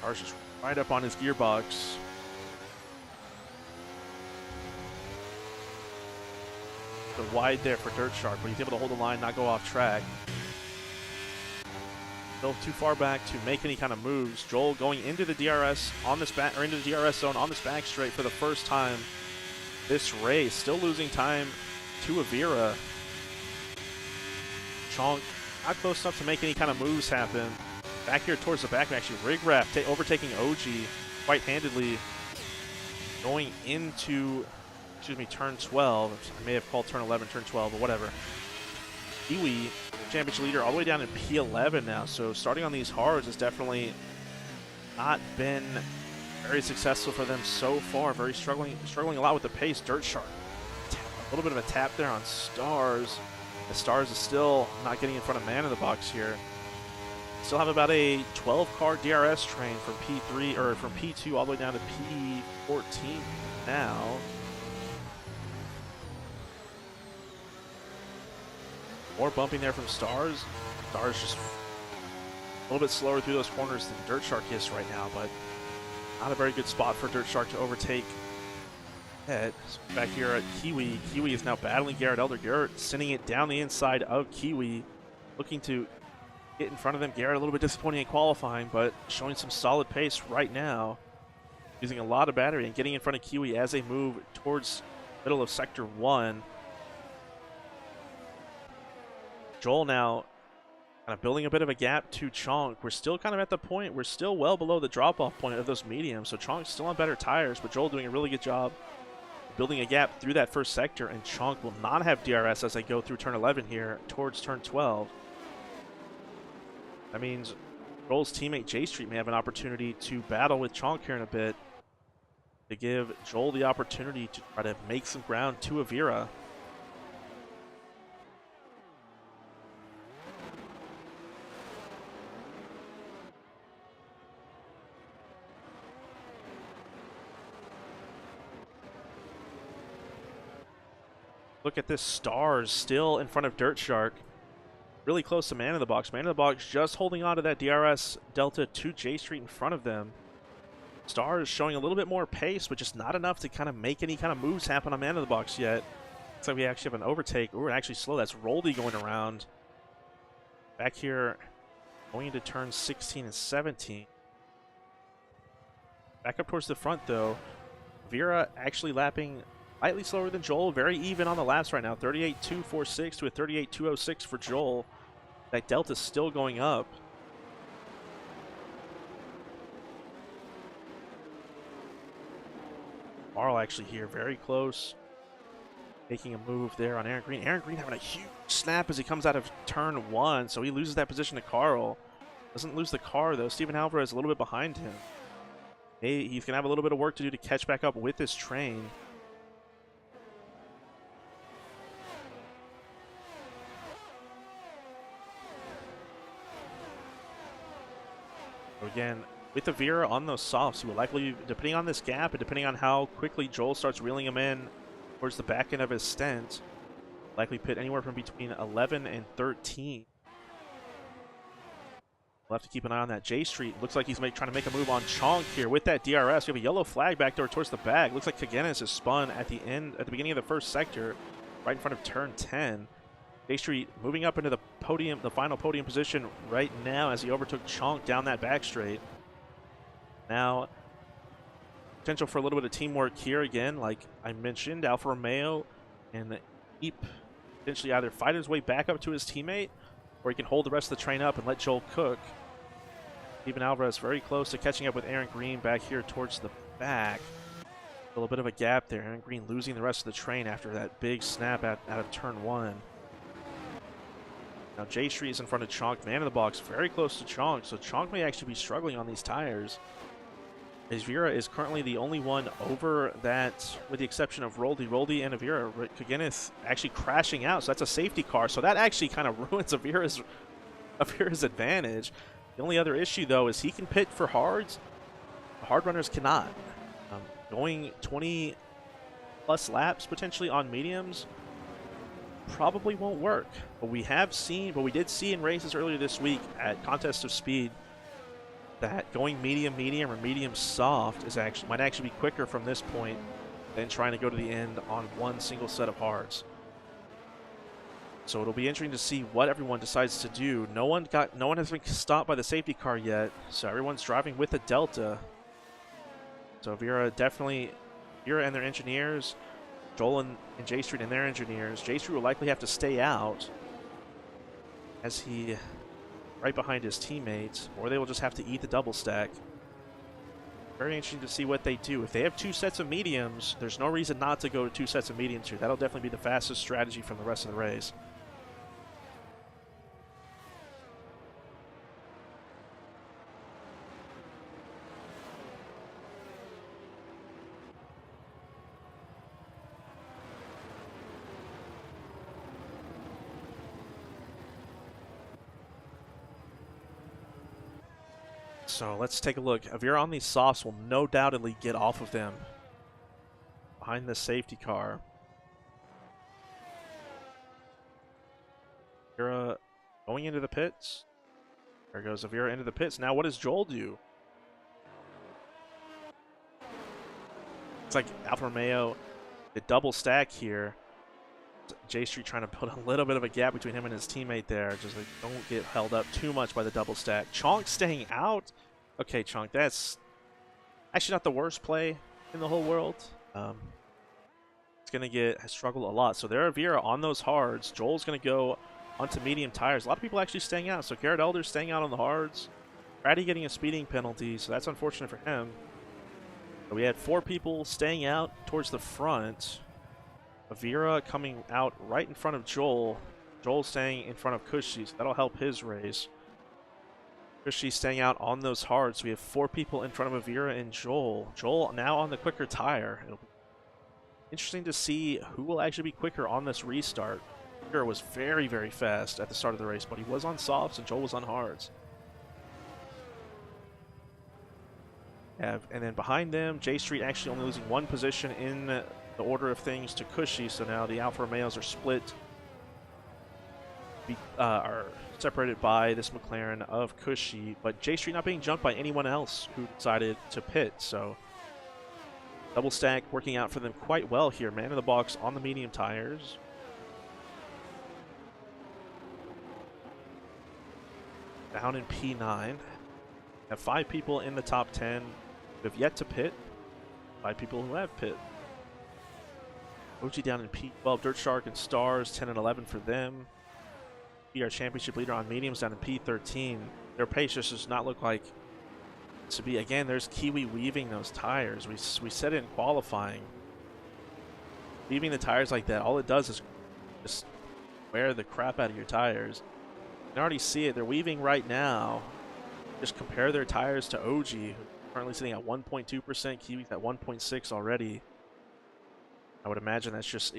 Stars just right up on his gearbox. The wide there for Dirt Shark, but he's able to hold the line, not go off track. Still too far back to make any kind of moves. Joel going into the DRS on this back, or into the DRS zone on this back straight for the first time this race. Still losing time to Avira. Chonk not close enough to make any kind of moves happen. Back here towards the back, actually Rig Raft overtaking OG quite handedly. Going into, excuse me, turn 12. I may have called turn 11 turn 12, but whatever. Kiwi, championship leader, all the way down in P11 now. So starting on these hards has definitely not been very successful for them so far. Very struggling a lot with the pace. Dirt Shark, a little bit of a tap there on Stars. The Stars is still not getting in front of Man in the Box here. Still have about a 12-car DRS train from P3 or from P2 all the way down to P14 now. More bumping there from Stars. Stars just a little bit slower through those corners than Dirt Shark is right now, but not a very good spot for Dirt Shark to overtake. So back here at Kiwi. Kiwi is now battling Garrett Elder. Garrett sending it down the inside of Kiwi, looking to get in front of them. Garrett a little bit disappointing in qualifying, but showing some solid pace right now. Using a lot of battery and getting in front of Kiwi as they move towards middle of Sector 1. Joel now kind of building a bit of a gap to Chonk. We're still kind of at the point, we're still well below the drop-off point of those mediums, so Chonk's still on better tires, but Joel doing a really good job building a gap through that first sector, and Chonk will not have DRS as they go through turn 11 here towards turn 12. That means Joel's teammate J Street may have an opportunity to battle with Chonk here in a bit to give Joel the opportunity to try to make some ground to Avira. Look at this, Stars still in front of Dirt Shark. Really close to Man in the Box. Man in the Box just holding on to that DRS Delta to J Street in front of them. Stars showing a little bit more pace, but just not enough to kind of make any kind of moves happen on Man in the Box yet. Looks like we actually have an overtake. Ooh, actually slow. That's Roldy going around. Back here, going into turns 16 and 17. Back up towards the front, though. Vera actually lapping slightly slower than Joel. Very even on the laps right now. 38.246 to a 38.206 for Joel. That delta's still going up. Marl actually here, very close. Making a move there on Aaron Green. Aaron Green having a huge snap as he comes out of turn 1, so he loses that position to Carl. Doesn't lose the car, though. Steven Alvarez a little bit behind him. He's going to have a little bit of work to do to catch back up with this train. Again, with Avira on those softs, he will likely, depending on this gap and depending on how quickly Joel starts reeling him in towards the back end of his stint, likely pit anywhere from between 11 and 13. We'll have to keep an eye on that. J Street looks like he's trying to make a move on Chonk here with that DRS. We have a yellow flag back there towards the back. Looks like Kagenis is spun at the beginning of the first sector, right in front of turn 10. J Street moving up into the podium, the final podium position right now as he overtook Chonk down that back straight. Now, potential for a little bit of teamwork here again, like I mentioned. Alfa Romeo and Eep potentially either fight his way back up to his teammate, or he can hold the rest of the train up and let Joel cook. Steven Alvarez very close to catching up with Aaron Green back here towards the back. A little bit of a gap there. Aaron Green losing the rest of the train after that big snap out of turn 1. Now J Street is in front of Chonk. Man in the Box very close to Chonk, so Chonk may actually be struggling on these tires. Avira is currently the only one over that, with the exception of Roldy. Roldy and Avira. Kagenis actually crashing out, so that's a safety car. So that actually kind of ruins Avira's advantage. The only other issue, though, is he can pit for hards. Hard runners cannot. Going 20-plus laps potentially on mediums probably won't work. But we did see in races earlier this week at Contest of Speed, that going medium, or medium soft might actually be quicker from this point than trying to go to the end on one single set of hards. So it'll be interesting to see what everyone decides to do. No one has been stopped by the safety car yet, so everyone's driving with a Delta. So Vera and their engineers, Joel and J Street and their engineers. J Street will likely have to stay out as he right behind his teammates, or they will just have to eat the double stack. Very interesting to see what they do. If they have 2 sets of mediums, there's no reason not to go to 2 sets of mediums here. That'll definitely be the fastest strategy from the rest of the race. So let's take a look. Avira on these softs will no doubtedly get off of them behind the safety car. Avira going into the pits. There goes Avira into the pits. Now what does Joel do? It's like Alfa Romeo, the double stack here. J Street trying to put a little bit of a gap between him and his teammate there. Just like don't get held up too much by the double stack. Chonk staying out. Okay, Chonk, that's actually not the worst play in the whole world. It's going to struggle a lot. So there are Vera on those hards. Joel's going to go onto medium tires. A lot of people actually staying out. So Garrett Elder's staying out on the hards. Brady getting a speeding penalty, so that's unfortunate for him. But we had 4 people staying out towards the front. Avira coming out right in front of Joel. Joel staying in front of Cushy, so that'll help his race. Cushy staying out on those hards. So we have 4 people in front of Avira and Joel. Joel now on the quicker tire. It'll be interesting to see who will actually be quicker on this restart. Avira was very, very fast at the start of the race, but he was on softs and Joel was on hards. And then behind them, J Street actually only losing 1 position in the order of things to Cushy, so now the Alfa Romeos are split, are separated by this McLaren of Cushy, but J Street not being jumped by anyone else who decided to pit, so double stack working out for them quite well here. Man in the box on the medium tires. Down in P9. Have 5 people in the top 10 who have yet to pit. 5 people who have pit. OG down in P12, Dirt Shark and Stars, 10 and 11 for them. Our championship leader on mediums down in P13. Their pace just does not look like to be. Again, there's Kiwi weaving those tires. We said it in qualifying. Weaving the tires like that, all it does is just wear the crap out of your tires. You can already see it. They're weaving right now. Just compare their tires to OG, who's currently sitting at 1.2%. Kiwi's at 1.6 already. I would imagine that's just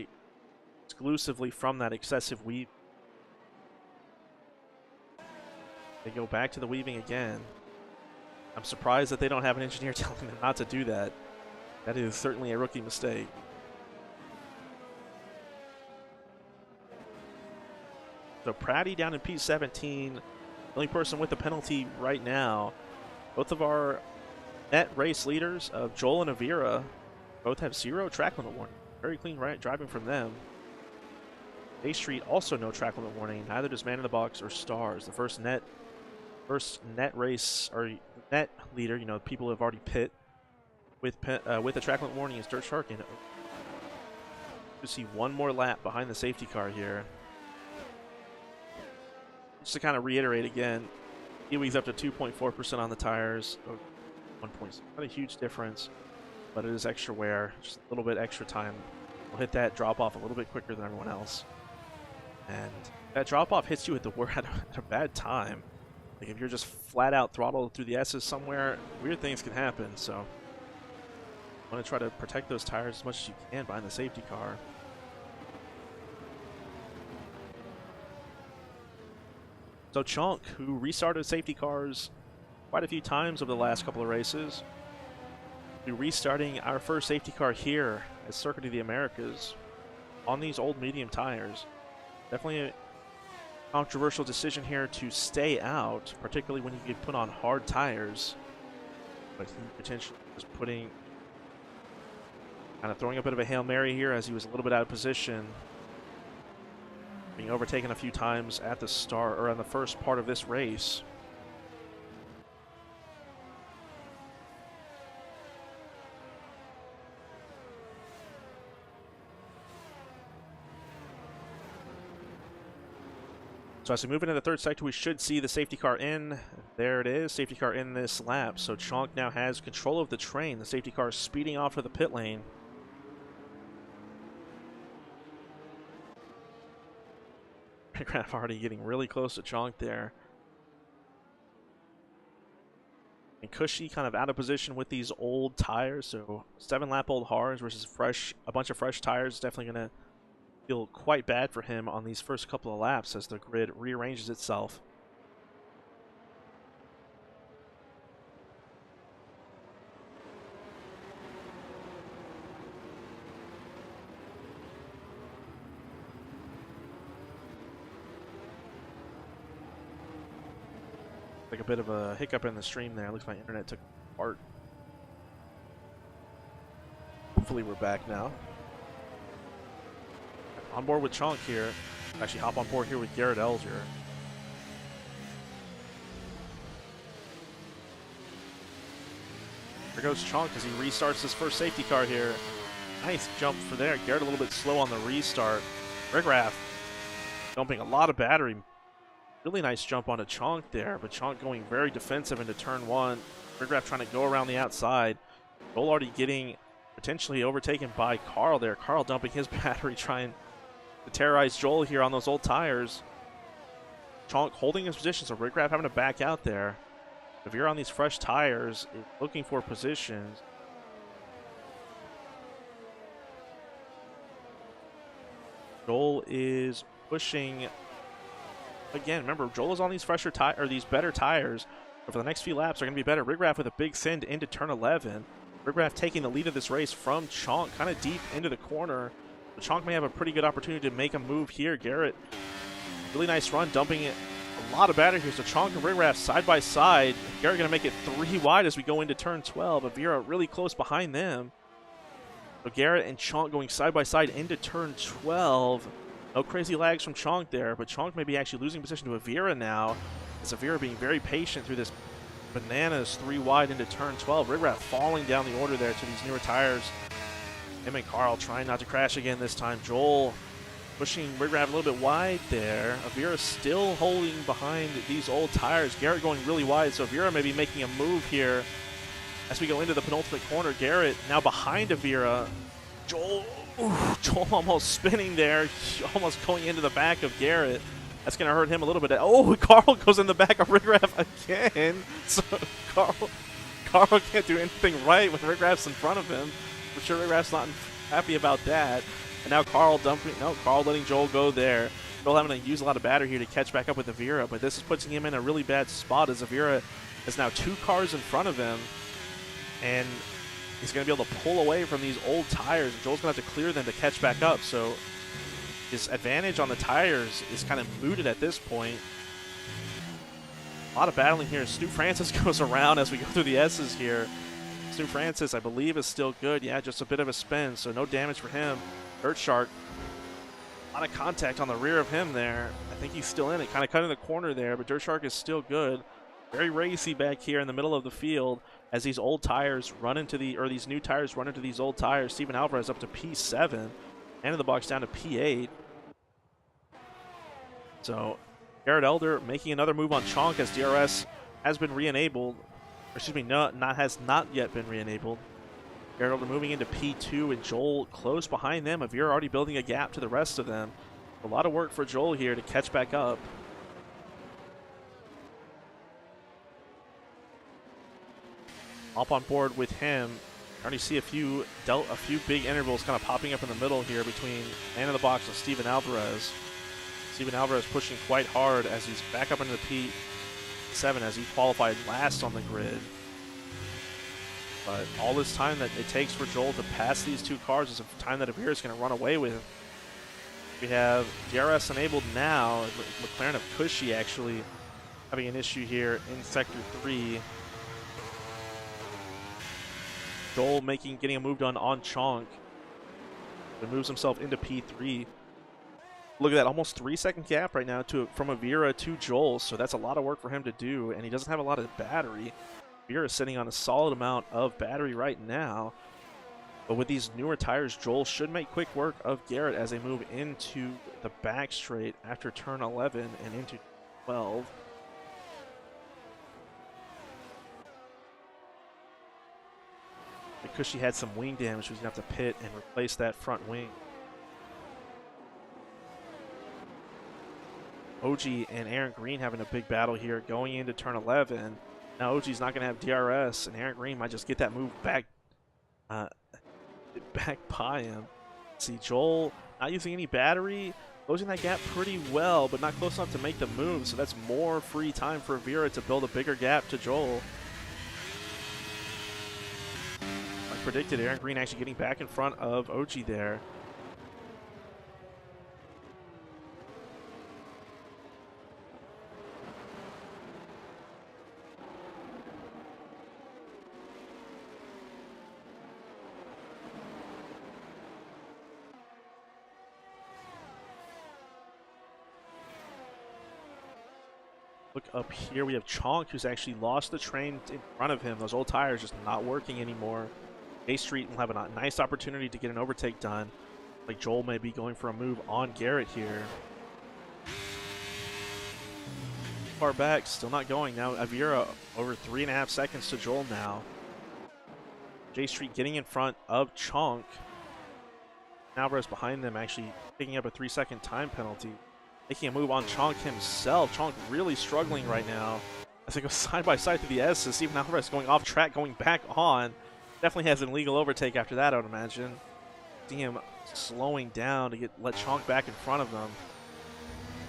exclusively from that excessive weave. They go back to the weaving again. I'm surprised that they don't have an engineer telling them not to do that. That is certainly a rookie mistake. So Pratty down in P17, the only person with a penalty right now. Both of our net race leaders, Joel and Avira, both have 0 track limit warning. Very clean driving from them. A Street also no track limit warning. Neither does Man in the Box or Stars. The first net race or net leader, you know, people who have already pit with a track limit warning is Dirt Shark. And to see 1 more lap behind the safety car here. Just to kind of reiterate again, Kiwi's up to 2.4% on the tires. 1 point, not a huge difference, but it is extra wear, just a little bit extra time. We'll hit that drop off a little bit quicker than everyone else. And that drop off hits you at a bad time. Like if you're just flat out throttled through the S's somewhere, weird things can happen. So I want to try to protect those tires as much as you can behind the safety car. So Chonk, who restarted safety cars quite a few times over the last couple of races, will be restarting our first safety car here at Circuit of the Americas on these old medium tires. Definitely controversial decision here to stay out, particularly when you get put on hard tires. But he potentially was kind of throwing a bit of a Hail Mary here as he was a little bit out of position. Being overtaken a few times at the start, or on the first part of this race. So as we move into the third sector, we should see the safety car in. There it is, safety car in this lap. So Chonk now has control of the train. The safety car is speeding off to the pit lane. Graf already getting really close to Chonk there. And Cushy kind of out of position with these old tires. So 7-lap-old hards versus a bunch of fresh tires is definitely going to feel quite bad for him on these first couple of laps as the grid rearranges itself. Like a bit of a hiccup in the stream there. Looks like my internet took part. Hopefully we're back now. On board with Chonk here. Actually hop on board here with Garrett Elder. There goes Chonk as he restarts his first safety car here. Nice jump for there. Garrett a little bit slow on the restart. Rigraf dumping a lot of battery. Really nice jump onto Chonk there, but Chonk going very defensive into turn one. Rigraf trying to go around the outside. Joel already getting potentially overtaken by Carl there. Carl dumping his battery, trying to terrorize Joel here on those old tires. Chonk holding his position, so Rigraf having to back out there. If you're on these fresh tires, looking for positions. Joel is pushing. Again, remember, Joel is on these fresher tires, or these better tires. But for the next few laps, are going to be better. Rigraf with a big send into turn 11. Rigraf taking the lead of this race from Chonk, kind of deep into the corner. But Chonk may have a pretty good opportunity to make a move here. Garrett, really nice run, dumping it a lot of battery here. So Chonk and Rigraf side by side. Garrett going to make it 3 wide as we go into turn 12. Avira really close behind them. So Garrett and Chonk going side by side into turn 12. No crazy lags from Chonk there, but Chonk may be actually losing position to Avira now. As Avira being very patient through this bananas 3 wide into turn 12. Rigraf falling down the order there to these newer tires. Him and Carl trying not to crash again this time. Joel pushing Rigraf a little bit wide there. Avira still holding behind these old tires. Garrett going really wide, so Avira may be making a move here as we go into the penultimate corner. Garrett now behind Avira. Joel almost spinning there, almost going into the back of Garrett. That's going to hurt him a little bit. Oh, Carl goes in the back of Rigraf again. So Carl can't do anything right when Rigraf's in front of him. I'm sure Rigraf's not happy about that. And now Carl dumping, no, Carl letting Joel go there. Joel having to use a lot of battery here to catch back up with Avira, but this is putting him in a really bad spot as Avira is now 2 cars in front of him. And he's going to be able to pull away from these old tires. Joel's going to have to clear them to catch back up. So his advantage on the tires is kind of mooted at this point. A lot of battling here. Stu Francis goes around as we go through the S's here. Stu Francis, I believe, is still good. Yeah, just a bit of a spin, so no damage for him. Dirt Shark, a lot of contact on the rear of him there. I think he's still in it, kind of cutting the corner there, but Dirt Shark is still good. Very racy back here in the middle of the field as these old tires run into these new tires run into these old tires. Steven Alvarez up to P7, and in the box down to P8. So Garrett Elder making another move on Chonk as DRS has been re-enabled. Excuse me, has not yet been re-enabled. Garrett Elder moving into P2 and Joel close behind them. Avira already building a gap to the rest of them. A lot of work for Joel here to catch back up. Hop on board with him. I already see a few big intervals kind of popping up in the middle here between man in the box and Steven Alvarez. Steven Alvarez pushing quite hard as he's back up into the P7 as he qualified last on the grid. But all this time that it takes for Joel to pass these 2 cars is a time that Avira is going to run away with. We have DRS enabled now. McLaren of Cushy actually having an issue here in Sector 3. Joel getting a move done on Chonk. He moves himself into P3. Look at that, almost 3-second gap right now from Avira to Joel, so that's a lot of work for him to do, and he doesn't have a lot of battery. Avira is sitting on a solid amount of battery right now, but with these newer tires, Joel should make quick work of Garrett as they move into the back straight after turn 11 and into 12. Because she had some wing damage, she was going to have to pit and replace that front wing. OG and Aaron Green having a big battle here going into turn 11. Now OG's not going to have DRS, and Aaron Green might just get that move back by him. See, Joel not using any battery, closing that gap pretty well, but not close enough to make the move, so that's more free time for Avira to build a bigger gap to Joel. Like predicted, Aaron Green actually getting back in front of OG there. Look up here, we have Chonk, who's actually lost the train in front of him. Those old tires just not working anymore. A Street will have a nice opportunity to get an overtake done. Like Joel may be going for a move on Garrett here. Far back, still not going. Now Avira over 3.5 seconds to Joel now. J Street getting in front of Chonk. Alvarez behind them, actually picking up a 3-second time penalty. Making a move on Chonk himself. Chonk really struggling right now as they go side by side through the S's. Steven Alvarez going off track, going back on. Definitely has an illegal overtake after that, I would imagine. See him slowing down to let Chonk back in front of them.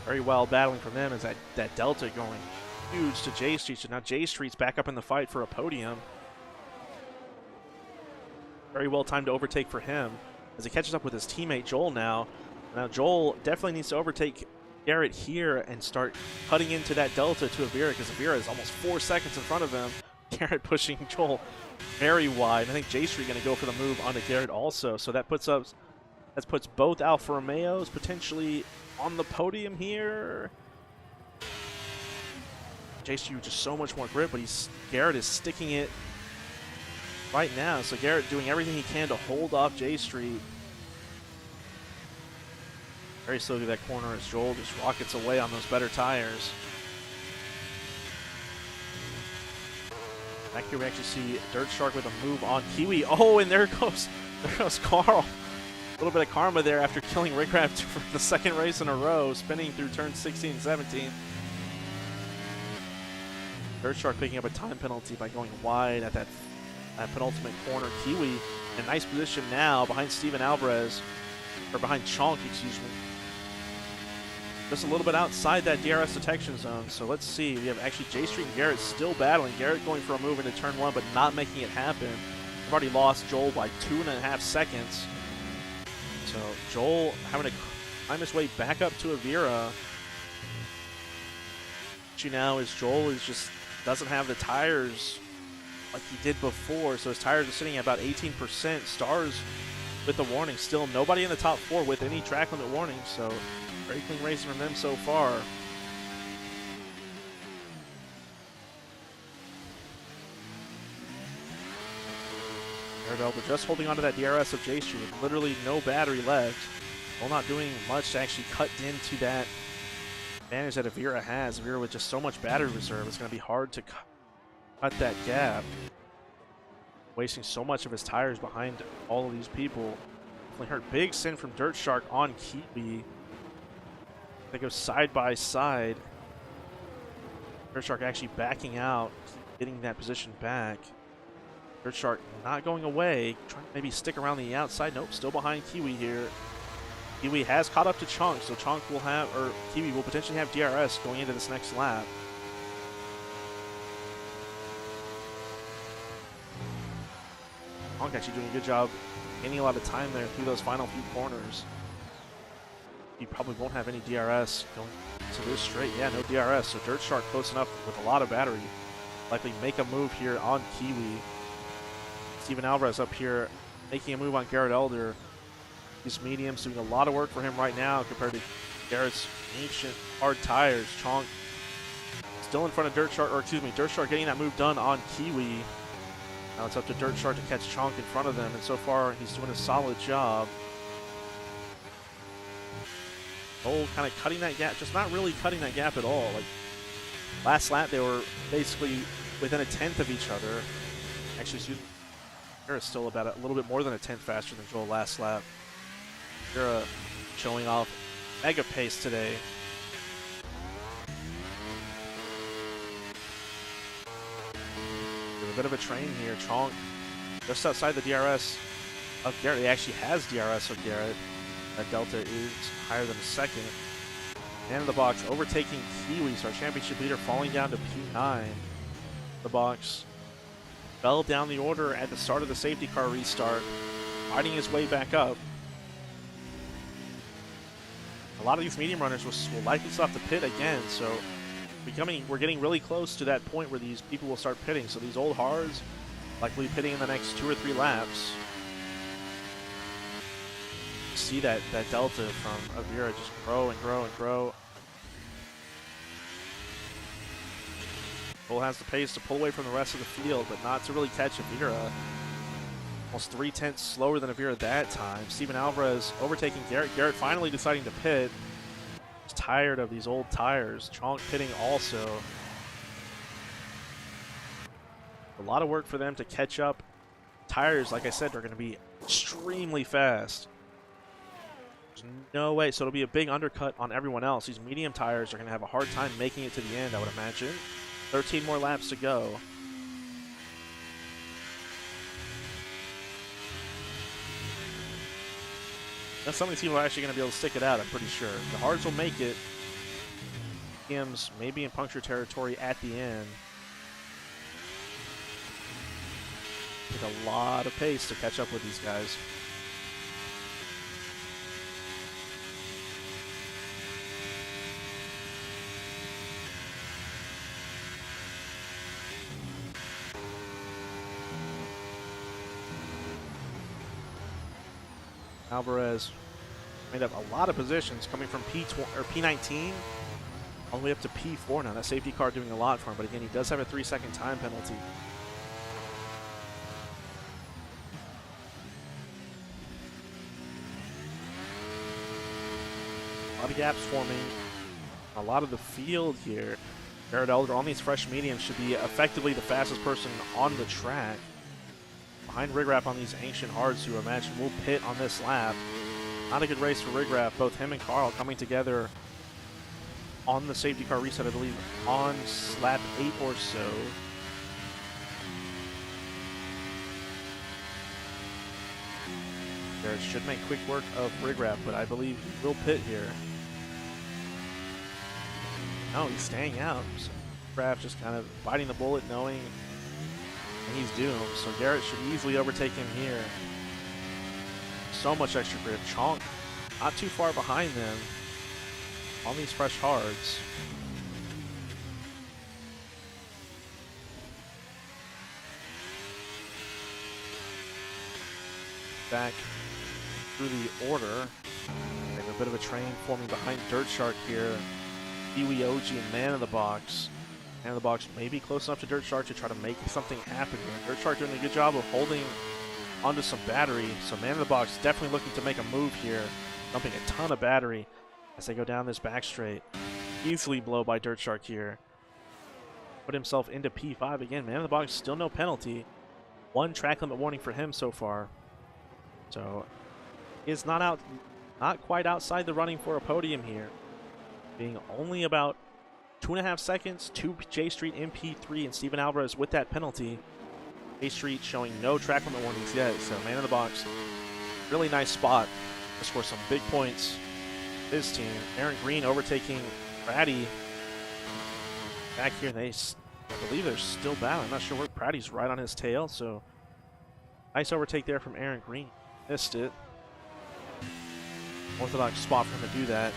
Very well battling from them as that delta going huge to J Street. So now J Street's back up in the fight for a podium. Very well timed to overtake for him as he catches up with his teammate Joel now. Now Joel definitely needs to overtake Garrett here and start cutting into that delta to Avira, because Avira is almost 4 seconds in front of him. Garrett pushing Joel very wide. I think J Street going to go for the move onto Garrett also, so that puts both Alfa Romeos potentially on the podium here. J Street with just so much more grip, but Garrett is sticking it right now. So Garrett doing everything he can to hold off J Street. Very slow through that corner as Joel just rockets away on those better tires. Back here we actually see Dirt Shark with a move on Kiwi. Oh, and there goes Carl. A little bit of karma there after killing Rigraft for the second race in a row, spinning through turns 16 and 17. Dirt Shark picking up a time penalty by going wide at that penultimate corner. Kiwi in nice position now behind Steven Alvarez, or behind Chonk, excuse me. Just a little bit outside that DRS detection zone. So let's see. We have actually J Street and Garrett still battling. Garrett going for a move into turn 1, but not making it happen. We've already lost Joel by 2.5 seconds. So Joel having to climb his way back up to Avira. Issue now is Joel just doesn't have the tires like he did before. So his tires are sitting at about 18%. Stars with the warning. Still nobody in the top 4 with any track limit warning. So very clean racing from them so far. Arabella just holding onto that DRS of J Street with literally no battery left. Well, not doing much to actually cut into that advantage that Avira has. Avira with just so much battery reserve, it's going to be hard to cut that gap. Wasting so much of his tires behind all of these people. Definitely hurt. Big sin from Dirt Shark on Kiwi. They go side by side. Dirt Shark actually backing out, getting that position back. Dirt Shark not going away, trying to maybe stick around the outside. Nope, still behind Kiwi here. Kiwi has caught up to Chonk, so Chonk will have, or Kiwi will potentially have DRS going into this next lap. Chonk actually doing a good job gaining a lot of time there through those final few corners. he probably won't have any DRS going to this straight. Yeah, no DRS. So Dirt Shark close enough with a lot of battery. Likely make a move here on Kiwi. Steven Alvarez up here making a move on Garrett Elder. These mediums doing a lot of work for him right now compared to Garrett's ancient hard tires. Chonk still in front of Dirt Shark, or excuse me, Dirt Shark getting that move done on Kiwi. Now it's up to Dirt Shark to catch Chonk in front of them, and so far he's doing a solid job. Cole kind of cutting that gap, just not really cutting that gap at all. Like last lap, they were basically within a tenth of each other. Actually, excuse me, Garrett's still about a little bit more than a tenth faster than Joel last lap. Garrett showing off mega pace today. There's a bit of a train here. Chonk just outside the DRS of Garrett. He actually has DRS of Garrett. That delta is higher than a second. Man in the box overtaking Kiwi, so our championship leader falling down to P9. The box fell down the order at the start of the safety car restart, fighting his way back up. A lot of these medium runners will likely still have to pit again, so we're getting really close to that point where these people will start pitting. So these old hards likely pitting in the next 2 or 3 laps. See that delta from Avira just grow and grow and grow. Cole has the pace to pull away from the rest of the field, but not to really catch Avira. Almost 3/10 slower than Avira that time. Steven Alvarez overtaking Garrett. Garrett finally deciding to pit. He's tired of these old tires. Chonk pitting also. A lot of work for them to catch up. Tires, like I said, are going to be extremely fast. There's no way. So it'll be a big undercut on everyone else. These medium tires are going to have a hard time making it to the end, I would imagine. 13 more laps to go. Now some of these people are actually going to be able to stick it out, I'm pretty sure. The hards will make it. Mediums maybe in puncture territory at the end. With a lot of pace to catch up with these guys. Alvarez made up a lot of positions coming from P19 all the way up to P4 now. That safety car doing a lot for him, but again, he does have a 3-second time penalty. A lot of gaps forming. A lot of the field here. Garrett Elder on these fresh mediums should be effectively the fastest person on the track. Behind Rigrap on these ancient hards, who I imagine will pit on this lap. Not a good race for Rigrap. Both him and Carl coming together on the safety car reset, I believe, on lap 8 or so. Garrett should make quick work of Rigrap, but I believe he will pit here. No, he's staying out. So Rigrap just kind of biting the bullet, knowing he's doomed. So Garrett should easily overtake him here. So much extra grip. Chonk not too far behind them on these fresh hards. Back through the order. They have a bit of a train forming behind Dirt Shark here. Kiwi, OG, and Man in the Box. Man in the Box may be close enough to Dirt Shark to try to make something happen here. Dirt Shark doing a good job of holding onto some battery. So Man in the Box definitely looking to make a move here. Dumping a ton of battery as they go down this back straight. Easily blow by Dirt Shark here. Put himself into P5 again. Man in the Box, still no penalty. 1 track limit warning for him so far. So is not quite outside the running for a podium here. Being only about 2.5 seconds to J Street in P3 and Steven Alvarez with that penalty. J Street showing no track limit warnings yet, so Man in the Box. Really nice spot to score some big points. His team. Aaron Green overtaking Pratty. Back here, I believe they're still battling. I'm not sure where Pratty's right on his tail, so nice overtake there from Aaron Green. Missed it. orthodox spot for him to do that.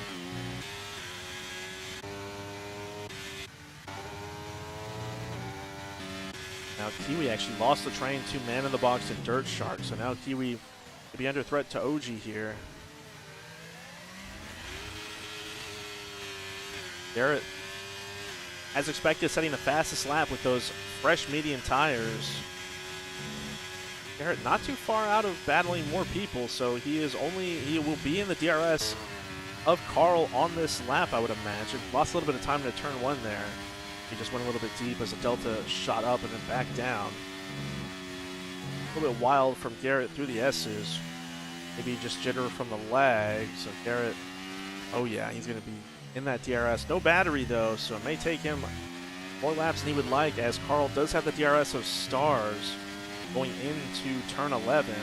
Now Kiwi actually lost the train to Man in the Box and Dirt Shark, so now Kiwi could be under threat to OG here. Garrett, as expected, setting the fastest lap with those fresh medium tires. Garrett not too far out of battling more people, so he will be in the DRS of Carl on this lap, I would imagine. Lost a little bit of time to turn one there. He just went a little bit deep as the Delta shot up and then back down. A little bit wild from Garrett through the S's. Maybe just jitter from the lag. So Garrett, oh yeah, he's going to be in that DRS. No battery though, so it may take him more laps than he would like, as Carl does have the DRS of Stars going into turn 11.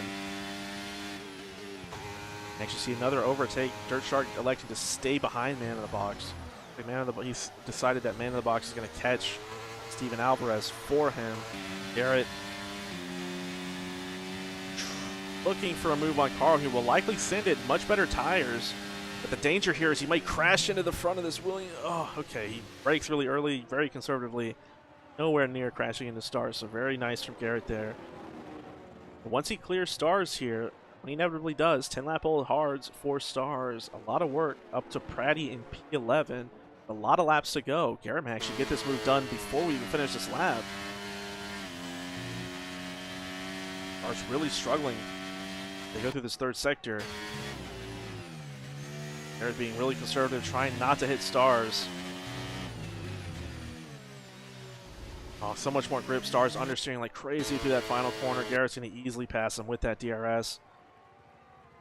Next you see another overtake. Dirt Shark electing to stay behind Man in the Box. He's decided that Man in the Box is going to catch Steven Alvarez for him. Garrett looking for a move on Carl, who will likely send it. Much better tires. But the danger here is he might crash into the front of this Williams. Oh, okay. He brakes really early, very conservatively. Nowhere near crashing into Stars. So very nice from Garrett there. But once he clears Stars here, when he inevitably does, 10-lap old hards, 4 Stars. A lot of work up to Pratty in P11. A lot of laps to go. Garrett may actually get this move done before we even finish this lap. Stars really struggling. They go through this third sector. Garrett being really conservative, trying not to hit Stars. Oh, so much more grip. Stars understeering like crazy through that final corner. Garrett's going to easily pass him with that DRS.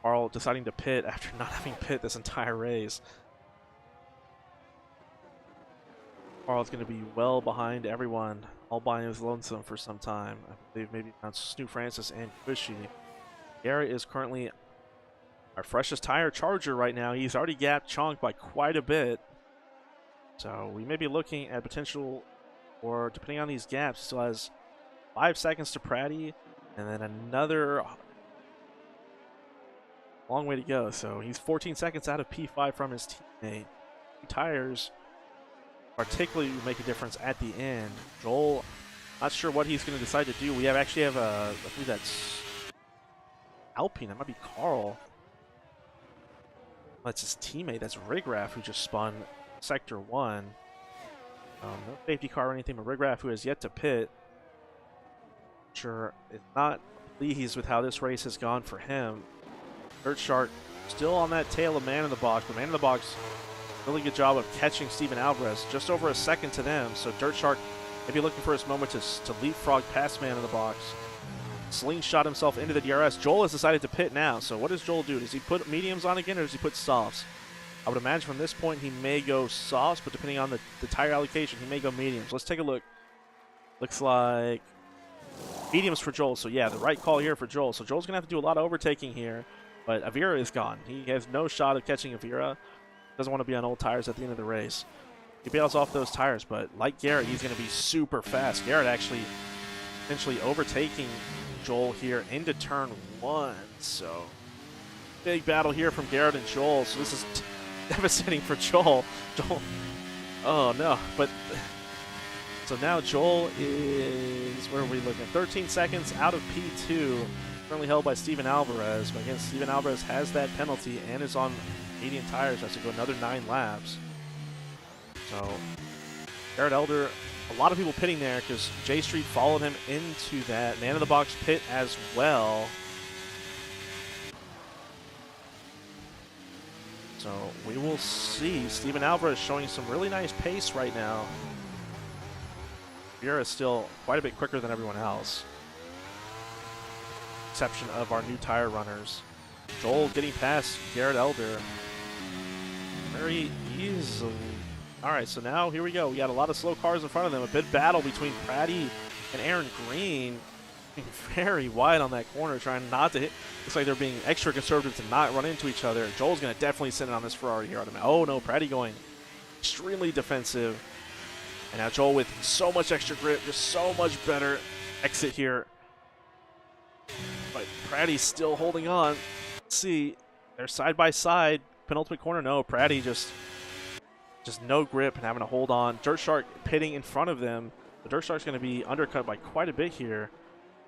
Carl deciding to pit after not having pit this entire race. Carl's going to be well behind everyone, all by his lonesome for some time. I believe maybe around Stu Francis and Cushy. Garrett is currently our freshest tire charger right now. He's already gapped Chonk by quite a bit. So we may be looking at potential, or depending on these gaps, still has 5 seconds to Pratty, and then another long way to go. So he's 14 seconds out of P5 from his teammate. 2 tires particularly make a difference at the end. Joel, not sure what he's going to decide to do. We actually have I believe that's Alpine. That might be Carl. That's his teammate. That's Rigraff, who just spun Sector 1. No safety car or anything, but Rigraff, who has yet to pit. Sure, it's not pleased with how this race has gone for him. Dirt Shark still on that tail of Man in the Box, but Man in the Box, really good job of catching Steven Alvarez. Just over a second to them, so Dirt Shark maybe looking for his moment to leapfrog past Man in the Box. Slingshot himself into the DRS. Joel has decided to pit now, so what does Joel do? Does he put mediums on again, or does he put softs? I would imagine from this point he may go softs, but depending on the tire allocation, he may go mediums. Let's take a look. Looks like mediums for Joel, so yeah, the right call here for Joel. So Joel's going to have to do a lot of overtaking here, but Avira is gone. He has no shot of catching Avira. Doesn't want to be on old tires at the end of the race. He bails off those tires, but like Garrett, he's going to be super fast. Garrett actually potentially overtaking Joel here into turn 1, so big battle here from Garrett and Joel. So this is devastating for Joel. Oh no, but so now Joel is, where are we looking? 13 seconds out of P2, currently held by Steven Alvarez. But again, Steven Alvarez has that penalty and is on medium tires, has to go another 9 laps. So Garrett Elder, a lot of people pitting there because J Street followed him into that Man in the Box pit as well. So we will see. Steven Alvarez showing some really nice pace right now. Vera is still quite a bit quicker than everyone else, exception of our new tire runners. Joel getting past Garrett Elder very easily. All right, so now here we go. We got a lot of slow cars in front of them. A big battle between Pratty and Aaron Green. Very wide on that corner, trying not to hit. Looks like they're being extra conservative to not run into each other. Joel's going to definitely send it on this Ferrari here. Oh no, Pratty going extremely defensive. And now Joel with so much extra grip, just so much better exit here. But Pratty's still holding on. Let's see. They're side by side. Penultimate corner, no. Pratty just no grip and having to hold on. Dirt Shark pitting in front of them. The Dirt Shark's going to be undercut by quite a bit here,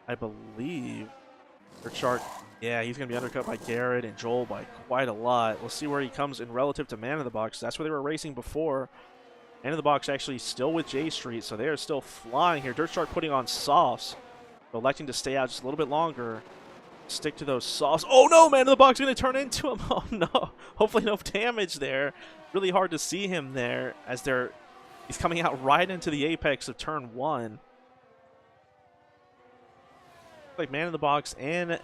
I believe. Dirt Shark, yeah, he's going to be undercut by Garrett and Joel by quite a lot. We'll see where he comes in relative to Man in the Box. That's where they were racing before. Man in the Box actually still with J Street, so they are still flying here. Dirt Shark putting on softs, electing to stay out just a little bit longer. Stick to those softs. Oh no, Man in the Box going to turn into him. Oh no. Hopefully no damage there. Really hard to see him there as he's coming out right into the apex of turn 1. Like Man in the Box and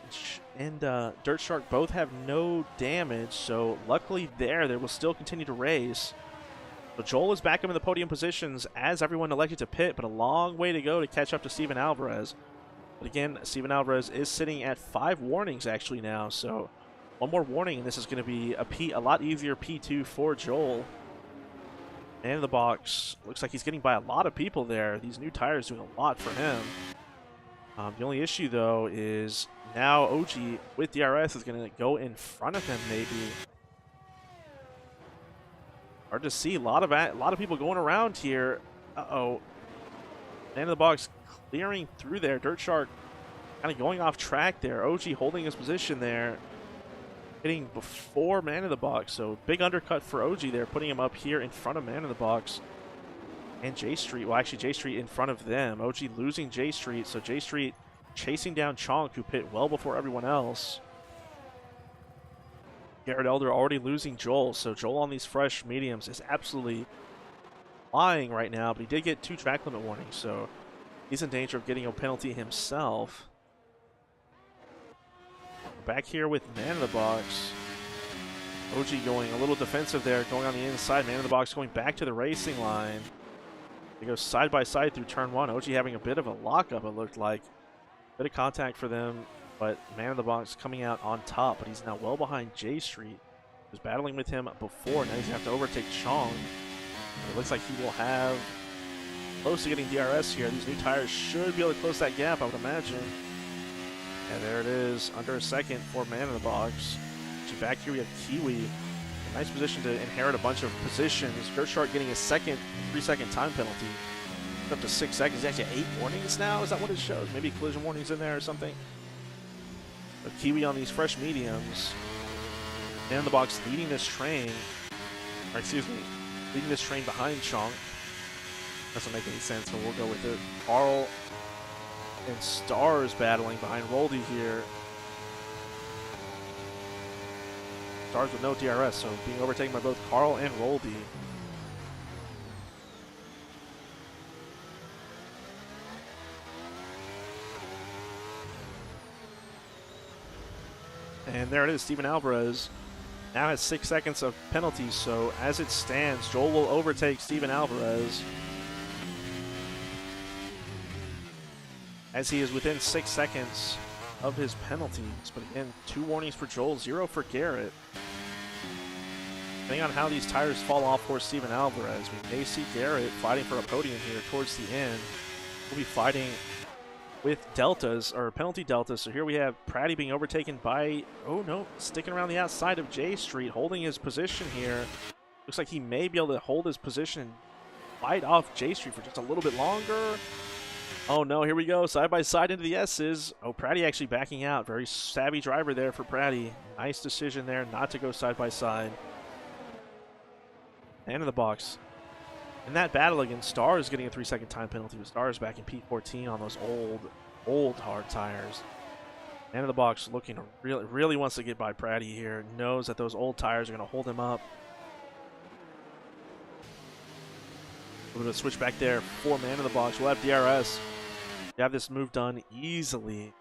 Dirt Shark both have no damage, so luckily they will still continue to race. So Joel is back up in the podium positions as everyone elected to pit, but a long way to go to catch up to Steven Alvarez. But again, Steven Alvarez is sitting at 5 warnings actually now, so one more warning and this is going to be a lot easier P2 for Joel. Man in the Box looks like he's getting by a lot of people there. These new tires doing a lot for him. The only issue though is now OG with DRS is going to go in front of him maybe. Hard to see. A lot of people going around here. Uh-oh. Man in the Box clearing through there. Dirt Shark kind of going off track there. OG holding his position there. Hitting before Man in the Box. So big undercut for OG there, putting him up here in front of Man in the Box. And J Street. Well, actually J Street in front of them. OG losing J Street. So J Street chasing down Chonk, who pit well before everyone else. Garrett Elder already losing Joel. So Joel on these fresh mediums is absolutely flying right now. But he did get 2 track limit warnings. So he's in danger of getting a penalty himself. Back here with Man in the Box. OG going a little defensive there, going on the inside. Man in the Box going back to the racing line. They go side by side through turn 1. OG having a bit of a lockup, it looked like. Bit of contact for them, but Man in the Box coming out on top, but he's now well behind J Street. He was battling with him before. Now he's going to have to overtake Chong. It looks like he will have close to getting DRS here. These new tires should be able to close that gap, I would imagine. And there it is, under a second for Man in the Box. So back here we have Kiwi. A nice position to inherit a bunch of positions. Dirt Shark getting a 3-second time penalty. Up to 6 seconds. He's actually 8 warnings now. Is that what it shows? Maybe collision warnings in there or something. But Kiwi on these fresh mediums. Man in the Box leading this train. Or excuse me, leading this train behind Chonk. Doesn't make any sense, but we'll go with it. Carl and Stars battling behind Roldy here. Stars with no DRS, so being overtaken by both Carl and Roldy. And there it is, Steven Alvarez now has 6 seconds of penalties, so as it stands, Joel will overtake Steven Alvarez as he is within 6 seconds of his penalties. But again, 2 warnings for Joel, 0 for Garrett. Depending on how these tires fall off for Steven Alvarez, we may see Garrett fighting for a podium here towards the end. We'll be fighting with deltas, or penalty deltas. So here we have Pratty being overtaken by, oh no, sticking around the outside of J Street, holding his position here. Looks like he may be able to hold his position and fight off J Street for just a little bit longer. Oh no, here we go, side by side into the S's. Oh, Pratty actually backing out. Very savvy driver there for Pratty. Nice decision there not to go side by side. Man in the Box. In that battle against Stars getting a 3-second time penalty with Stars back in P14 on those old hard tires. Man in the Box looking to really wants to get by Pratty here. Knows that those old tires are going to hold him up. A little bit of switch back there for Man in the Box. We'll have DRS. We have this move done easily.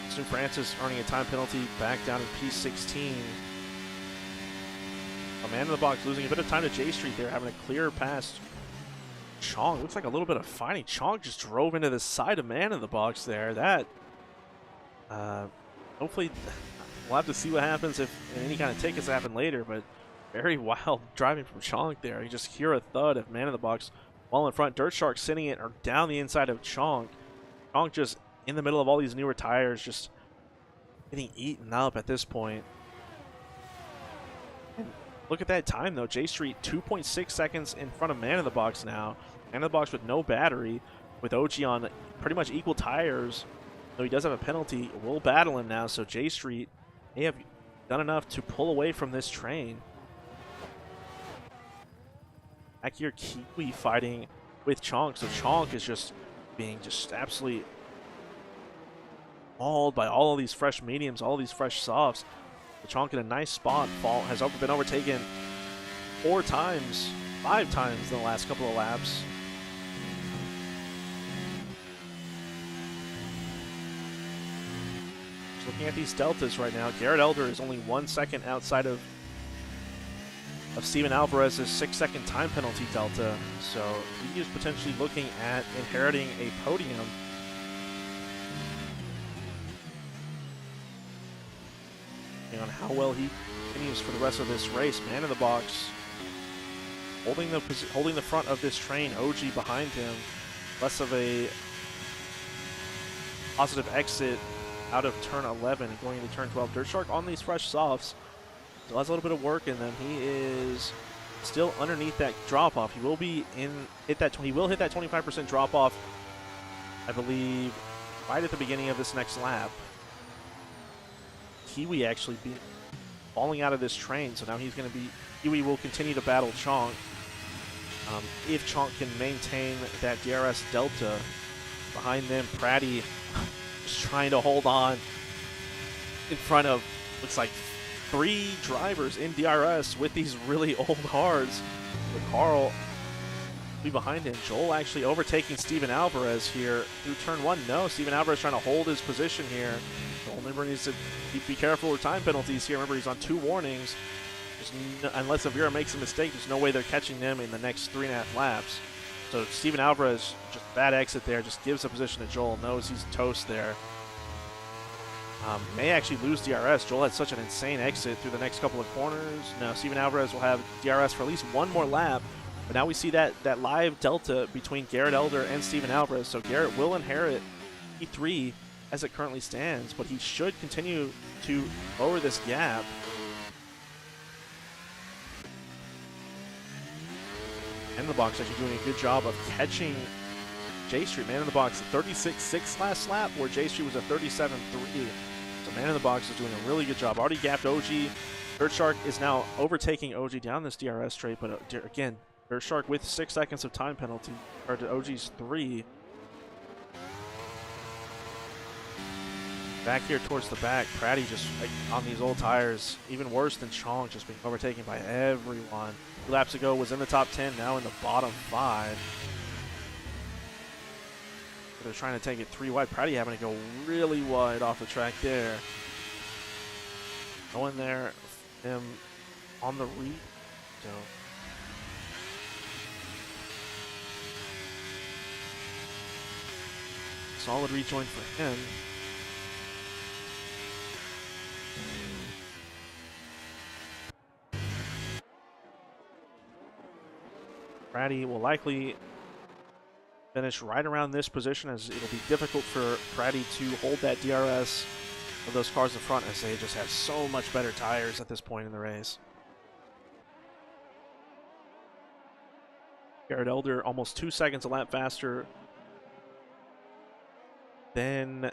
Stu Francis earning a time penalty back down in P16. A Man in the Box losing a bit of time to J Street there, having a clear past Chong. Looks like a little bit of fighting. Chong just drove into the side of Man in the Box there. That, hopefully, we'll have to see what happens if any kind of tickets happen later, but very wild driving from Chong there. You just hear a thud of Man in the Box while in front. Dirt Shark sitting it or down the inside of Chong. Chong just in the middle of all these newer tires, just getting eaten up at this point. And look at that time though. J Street 2.6 seconds in front of Man in the Box now. Man in the Box with no battery, with OG on pretty much equal tires. Though he does have a penalty, we'll battle him now. So J Street may have done enough to pull away from this train. Back here, Kiwi fighting with Chonk. So Chonk is just being absolutely mauled by all of these fresh mediums, all of these fresh softs. The Chonk in a nice spot. Has been overtaken 5 times in the last couple of laps. Just looking at these deltas right now, Garrett Elder is only 1 second outside of Steven Alvarez's 6-second time penalty delta. So he is potentially looking at inheriting a podium. On how well he continues for the rest of this race. Man in the Box holding the front of this train. OG behind him. Less of a positive exit out of turn 11 and going into turn 12. Dirt Shark on these fresh softs still has a little bit of work in them. He is still underneath that drop off. He will hit that 25% drop off, I believe, right at the beginning of this next lap. Kiwi actually falling out of this train, so now Kiwi will continue to battle Chonk. If Chonk can maintain that DRS delta. Behind them, Pratty just trying to hold on in front of, looks like 3 drivers in DRS with these really old cars. But Carl be behind him. Joel actually overtaking Steven Alvarez here through turn 1. No, Steven Alvarez trying to hold his position here. Joel remember needs to be careful with time penalties here. Remember, he's on 2 warnings. Unless Avira makes a mistake, there's no way they're catching them in the next 3.5 laps. So Steven Alvarez, just bad exit there, just gives the position to Joel. Knows he's toast there. May actually lose DRS. Joel had such an insane exit through the next couple of corners. No, Steven Alvarez will have DRS for at least 1 more lap. But now we see that live delta between Garrett Elder and Steven Alvarez. So Garrett will inherit P3 as it currently stands, but he should continue to lower this gap. Man in the Box actually doing a good job of catching J Street. Man in the Box 36.6 last lap, where J Street was a 37.3. So Man in the Box is doing a really good job. Already gapped OG. Dirt Shark is now overtaking OG down this DRS straight, but again, Dirt Shark with 6 seconds of time penalty compared to OG's 3. Back here towards the back, Pratty just on these old tires, even worse than Chong, just being overtaken by everyone. 2 laps ago was in the top 10, now in the bottom 5. They're trying to take it 3 wide. Pratty having to go really wide off the track there. Going there, him on the read. So solid rejoin for him. Pratty will likely finish right around this position, as it'll be difficult for Pratty to hold that DRS of those cars in front, as they just have so much better tires at this point in the race. Garrett Elder almost 2 seconds a lap faster than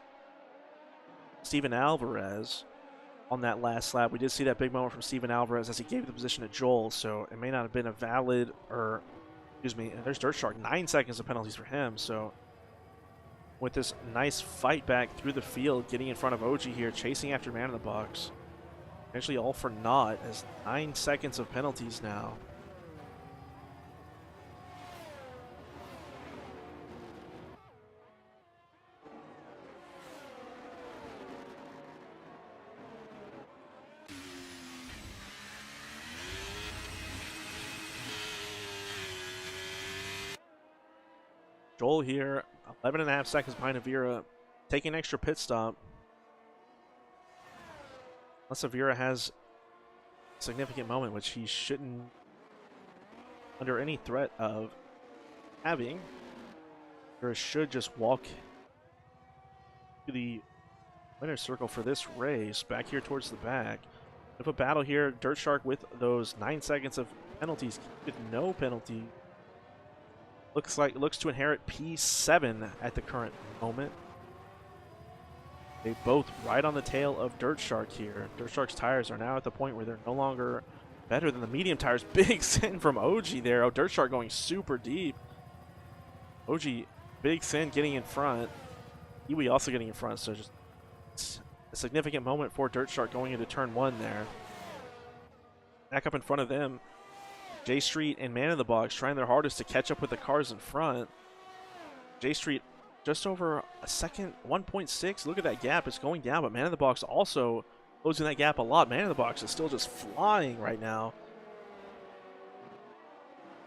Steven Alvarez on that last lap. We did see that big moment from Steven Alvarez as he gave the position to Joel, so it may not have been a valid, or excuse me, there's Dirt Shark, 9 seconds of penalties for him. So with this nice fight back through the field, getting in front of OG here, chasing after Man in the Box. Eventually all for naught, as 9 seconds of penalties now. Joel here, 11.5 seconds behind Avira, taking an extra pit stop. Unless Avira has a significant moment, which he shouldn't under any threat of having. Avira should just walk to the winner's circle for this race. Back here towards the back. If a battle here, Dirt Shark with those 9 seconds of penalties with no penalty. Looks to inherit P7 at the current moment. They both right on the tail of Dirt Shark here. Dirt Shark's tires are now at the point where they're no longer better than the medium tires. Big sin from OG there. Oh, Dirt Shark going super deep. OG, big sin getting in front. Kiwi also getting in front, so just a significant moment for Dirt Shark going into turn 1 there. Back up in front of them, J Street and Man in the Box trying their hardest to catch up with the cars in front. J Street just over a second, 1.6. Look at that gap. It's going down, but Man in the Box also closing that gap a lot. Man in the Box is still just flying right now.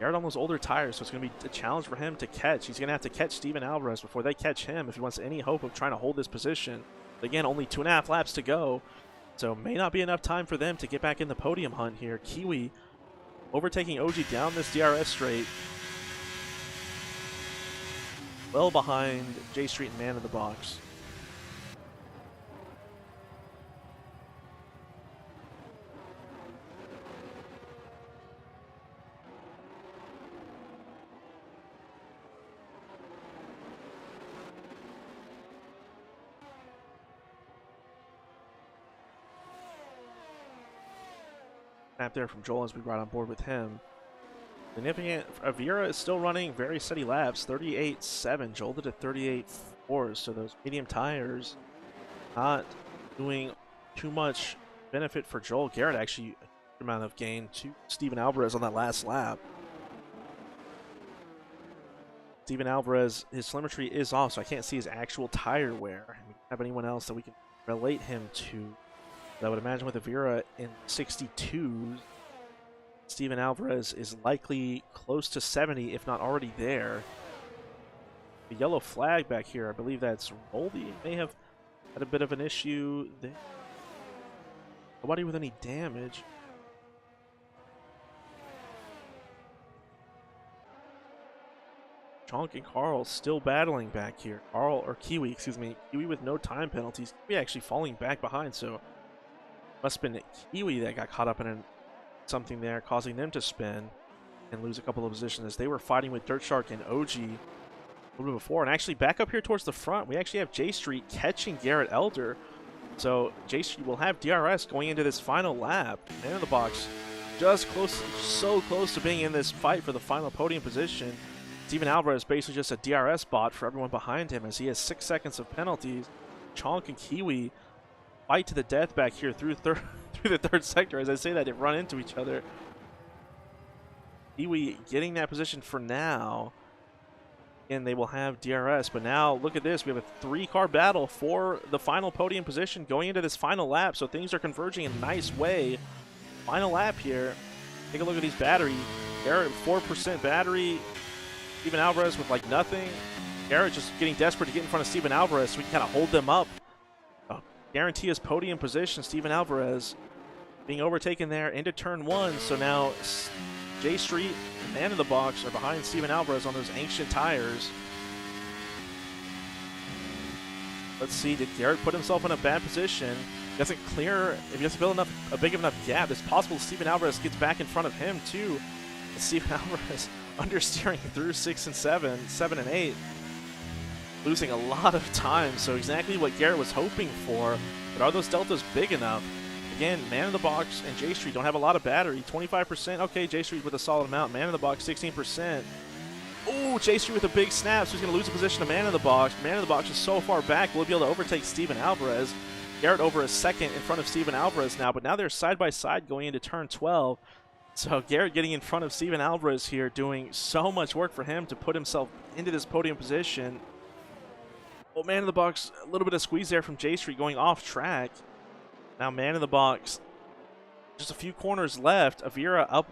Garrett on those older tires, so it's going to be a challenge for him to catch. He's going to have to catch Steven Alvarez before they catch him if he wants any hope of trying to hold this position. But again, only 2.5 laps to go, so may not be enough time for them to get back in the podium hunt here. Kiwi overtaking OG down this DRS straight. Well behind J Street and Man in the Box. Snap there from Joel as we ride on board with him. Significant. Avira is still running very steady laps, 38.7. Joel did a 38.4. So those medium tires not doing too much benefit for Joel. Garrett actually a huge amount of gain to Steven Alvarez on that last lap. Steven Alvarez, his telemetry is off, so I can't see his actual tire wear. We don't have anyone else that we can relate him to. But I would imagine with Avira in 62. Steven Alvarez is likely close to 70, if not already there. The yellow flag back here, I believe that's Roldy. May have had a bit of an issue there. Nobody with any damage. Chonk and Carl still battling back here. Carl, or Kiwi, excuse me. Kiwi with no time penalties. Kiwi actually falling back behind, so must have been Kiwi that got caught up in something there, causing them to spin and lose a couple of positions as they were fighting with Dirt Shark and OG a little bit before. And actually back up here towards the front, we actually have J Street catching Garrett Elder. So J Street will have DRS going into this final lap. Man in the Box just close, so close to being in this fight for the final podium position. Steven Alvarez basically just a DRS bot for everyone behind him as he has 6 seconds of penalties. Chonk and Kiwi fight to the death back here through the third sector. As I say that, they run into each other. Kiwi getting that position for now, and they will have DRS. But now look at this, we have a 3-car battle for the final podium position going into this final lap, so things are converging in a nice way. Final lap here. Take a look at these battery. Garrett 4% battery, Steven Alvarez with like nothing. Garrett just getting desperate to get in front of Steven Alvarez so we can kind of hold them up. Guarantee his podium position. Steven Alvarez being overtaken there into turn 1. So now J Street and Man in the Box are behind Steven Alvarez on those ancient tires. Let's see, did Garrett put himself in a bad position? He doesn't clear, if he doesn't build a big enough gap, it's possible Steven Alvarez gets back in front of him too. Steven Alvarez understeering through 6 and 7, 7 and 8. Losing a lot of time, so exactly what Garrett was hoping for. But are those deltas big enough? Again, Man in the Box and J Street don't have a lot of battery. 25%, okay, J Street with a solid amount. Man in the Box, 16%. Oh, J Street with a big snap, so he's going to lose a position to Man in the Box. Man in the Box is so far back, we'll be able to overtake Steven Alvarez. Garrett over a second in front of Steven Alvarez now, but now they're side by side going into turn 12. So Garrett getting in front of Steven Alvarez here, doing so much work for him to put himself into this podium position. Well, Man in the Box, a little bit of squeeze there from J Street going off track. Now Man in the Box, just a few corners left. Avira up,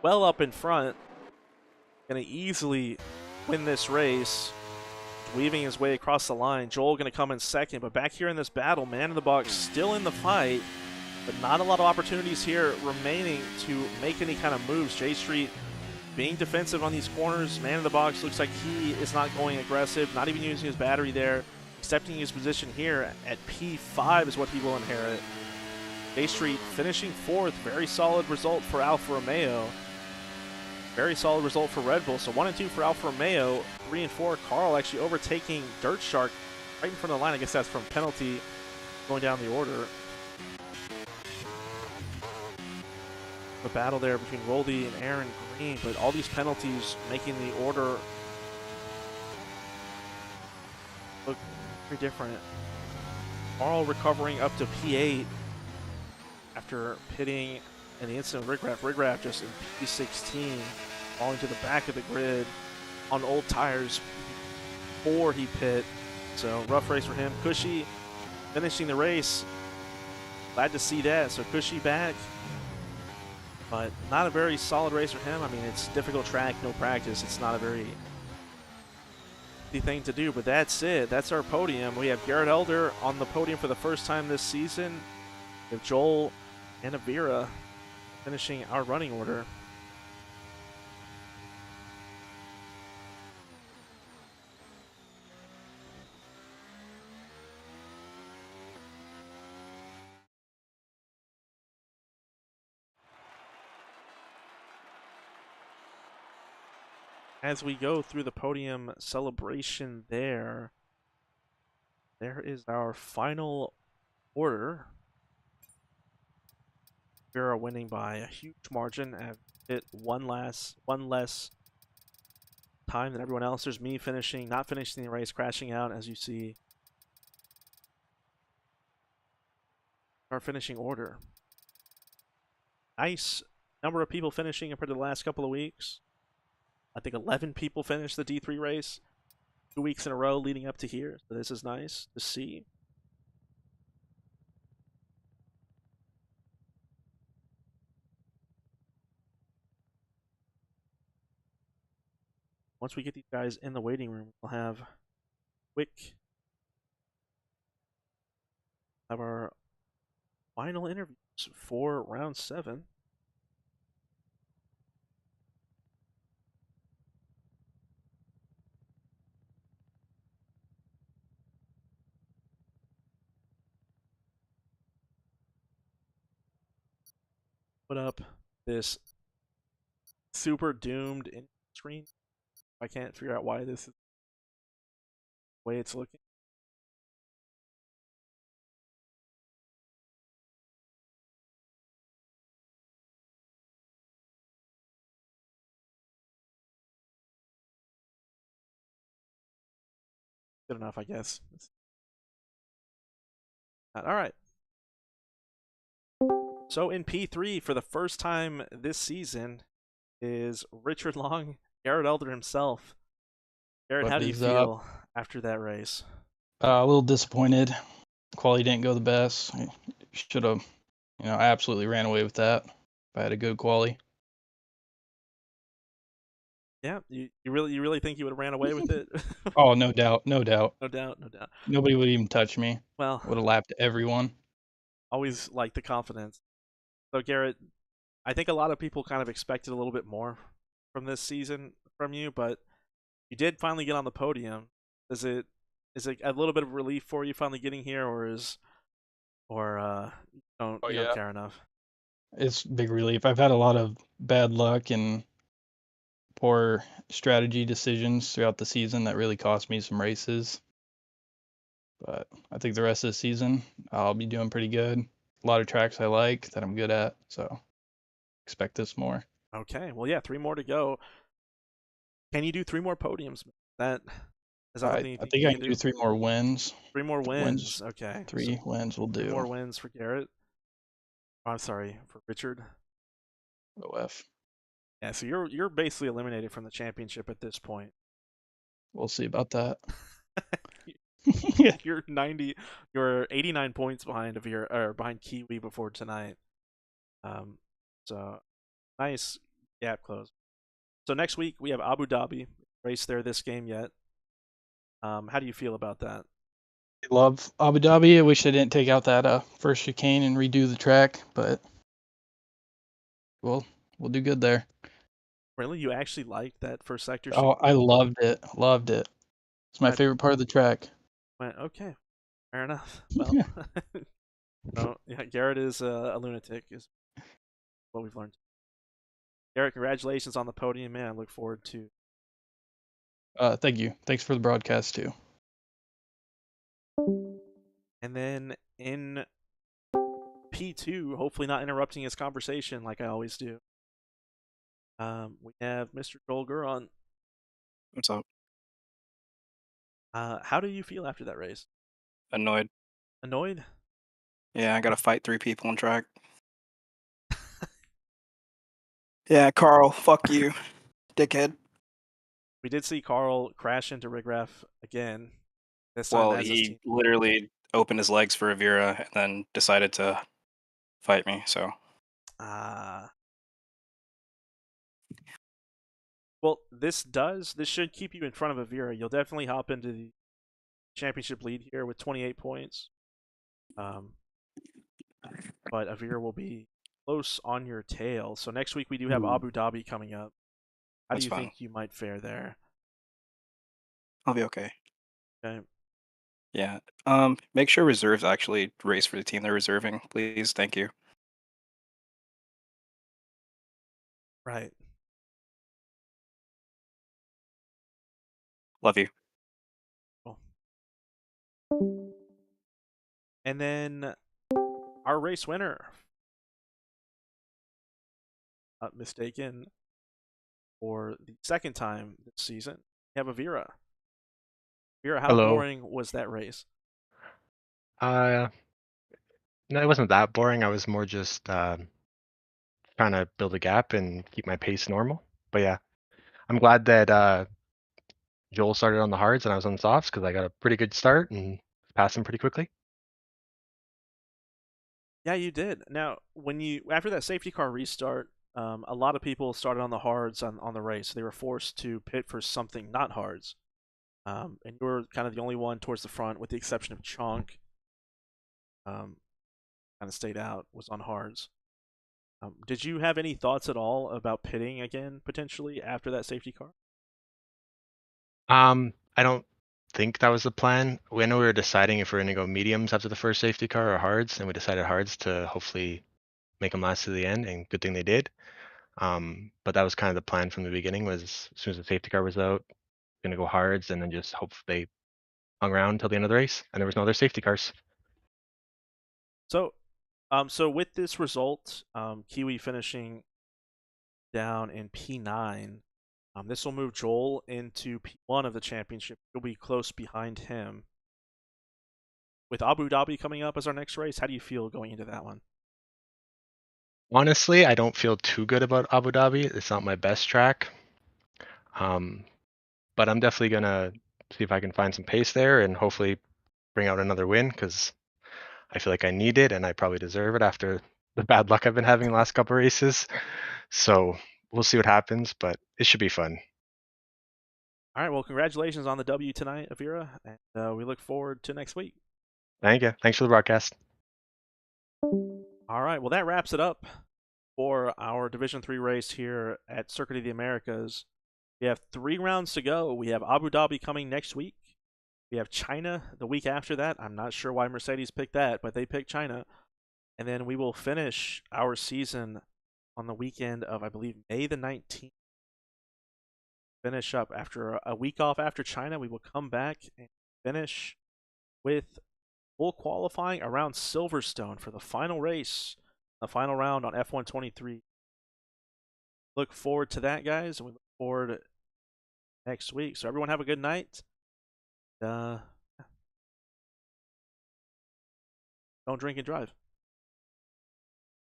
well up in front. Going to easily win this race. Weaving his way across the line. Joel going to come in second, but back here in this battle, Man in the Box still in the fight, but not a lot of opportunities here remaining to make any kind of moves. J Street being defensive on these corners. Man in the Box looks like he is not going aggressive, not even using his battery there. accepting his position here at P5 is what he will inherit. J Street finishing 4th. Very solid result for Alfa Romeo. Very solid result for Red Bull. So 1 and 2 for Alfa Romeo. 3 and 4, Carl actually overtaking Dirt Shark right in front of the line. I guess that's from penalty going down the order. The battle there between Roldy and Aaron Green, but all these penalties making the order look very different. Carl recovering up to P8 after pitting in the incident with Rigraf. Rigraf just in P16, falling to the back of the grid on old tires before he pit. So rough race for him. Cushy finishing the race. Glad to see that. So Cushy back, but not a very solid race for him. I mean, it's difficult track, no practice. It's not a very easy thing to do, but that's it. That's our podium. We have Garrett Elder on the podium for the first time this season. We have Joel and Avira finishing our running order. As we go through the podium celebration there is our final order. Vera winning by a huge margin. I've hit one less time than everyone else. There's me not finishing the race, crashing out, as you see. Our finishing order. Nice number of people finishing compared to the last couple of weeks. I think 11 people finished the D3 race 2 weeks in a row leading up to here. So this is nice to see. Once we get these guys in the waiting room, we'll have our final interviews for round 7. Put up this super doomed in screen. I can't figure out why this is the way it's looking. Good enough, I guess. All right. So in P3 for the first time this season is Richard Long, Garrett Elder himself. Garrett, What how do you is feel after that race? A little disappointed. Quality didn't go the best. I should have, I absolutely ran away with that if I had a good quality. Yeah, you really think you would have ran away with it? Oh, no doubt, no doubt. No doubt, no doubt. Nobody would even touch me. Well, Would have lapped everyone. always like the confidence. So Garrett, I think a lot of people kind of expected a little bit more from this season from you, but you did finally get on the podium. Is it a little bit of relief for you finally getting here, or you don't care enough? It's big relief. I've had a lot of bad luck and poor strategy decisions throughout the season that really cost me some races. But I think the rest of the season I'll be doing pretty good. A lot of tracks I like that I'm good at, so expect this more. Okay, well, yeah, 3 more to go. Can you do 3 more podiums? That is that I, something you I think think you I can can do do? 3 more wins. 3 more Wins, wins. Okay, so 3 wins will 3 do. more wins for Garrett. Oh, I'm sorry, for Richard. OF. Yeah, so you're basically eliminated from the championship at this point. We'll see about that. You're 89 points behind behind Kiwi before tonight. So nice gap close. So next week we have Abu Dhabi race there this game yet. How do you feel about that? I love Abu Dhabi. I wish they didn't take out that first chicane and redo the track, but we'll do good there. Really, you actually like that first sector? Oh, I loved it. Loved it. It's my favorite part of the track. Went, okay, fair enough. Well, no, yeah, Garrett is a lunatic, is what we've learned. Garrett, congratulations on the podium, man. I look forward to. Thank you. Thanks for the broadcast too. And then in P2, hopefully not interrupting his conversation like I always do. We have Mr. Joel Guron. What's up? How do you feel after that race? Annoyed. Annoyed? Yeah, I gotta fight 3 people on track. Yeah, Carl, fuck you, dickhead. We did see Carl crash into Rigraff again. This time Well, as his he team. literally opened his legs for Avira and then decided to fight me, so. Well, this should keep you in front of Avira. You'll definitely hop into the championship lead here with 28 points. But Avira will be close on your tail. So next week we do have Abu Dhabi coming up. How do That's you fun. think you might fare there? I'll be okay. Okay. Yeah. Make sure reserves actually race for the team they're reserving, please. Thank you. Right. Love you. Cool. And then our race winner, not mistaken, for the second time this season, we have Avira. Avira, how Hello. boring was that race? No, it wasn't that boring. I was more just trying to build a gap and keep my pace normal. But yeah, I'm glad that Joel started on the hards and I was on the softs because I got a pretty good start and passed him pretty quickly. Yeah, you did. Now, when you after that safety car restart, a lot of people started on the hards on the race. They were forced to pit for something not hards. And you were kind of the only one towards the front, with the exception of Chonk. Kind of stayed out, was on hards. Did you have any thoughts at all about pitting again potentially after that safety car? I don't think that was the plan. I know we were deciding if we are going to go mediums after the first safety car or hards, and we decided hards to hopefully make them last to the end, and good thing they did. But that was kind of the plan from the beginning, was as soon as the safety car was out, going to go hards and then just hope they hung around until the end of the race, and there was no other safety cars. So, so with this result, Kiwi finishing down in P9, this will move Joel into P1 of the championship. He'll be close behind him. With Abu Dhabi coming up as our next race, how do you feel going into that one? Honestly, I don't feel too good about Abu Dhabi. It's not my best track. But I'm definitely gonna see if I can find some pace there and hopefully bring out another win because I feel like I need it and I probably deserve it after the bad luck I've been having the last couple races. So we'll see what happens, but it should be fun. All right, well, congratulations on the W tonight, Avira, and we look forward to next week. Thank you. Thanks for the broadcast. All right, well, that wraps it up for our Division 3 race here at Circuit of the Americas. We have 3 rounds to go. We have Abu Dhabi coming next week. We have China the week after that. I'm not sure why Mercedes picked that, but they picked China. And then we will finish our season on the weekend of, I believe, May the 19th. Finish up after a week off after China. We will come back and finish with full qualifying around Silverstone for the final race, the final round on F123. Look forward to that, guys, and we look forward to next week. So everyone have a good night. Don't drink and drive.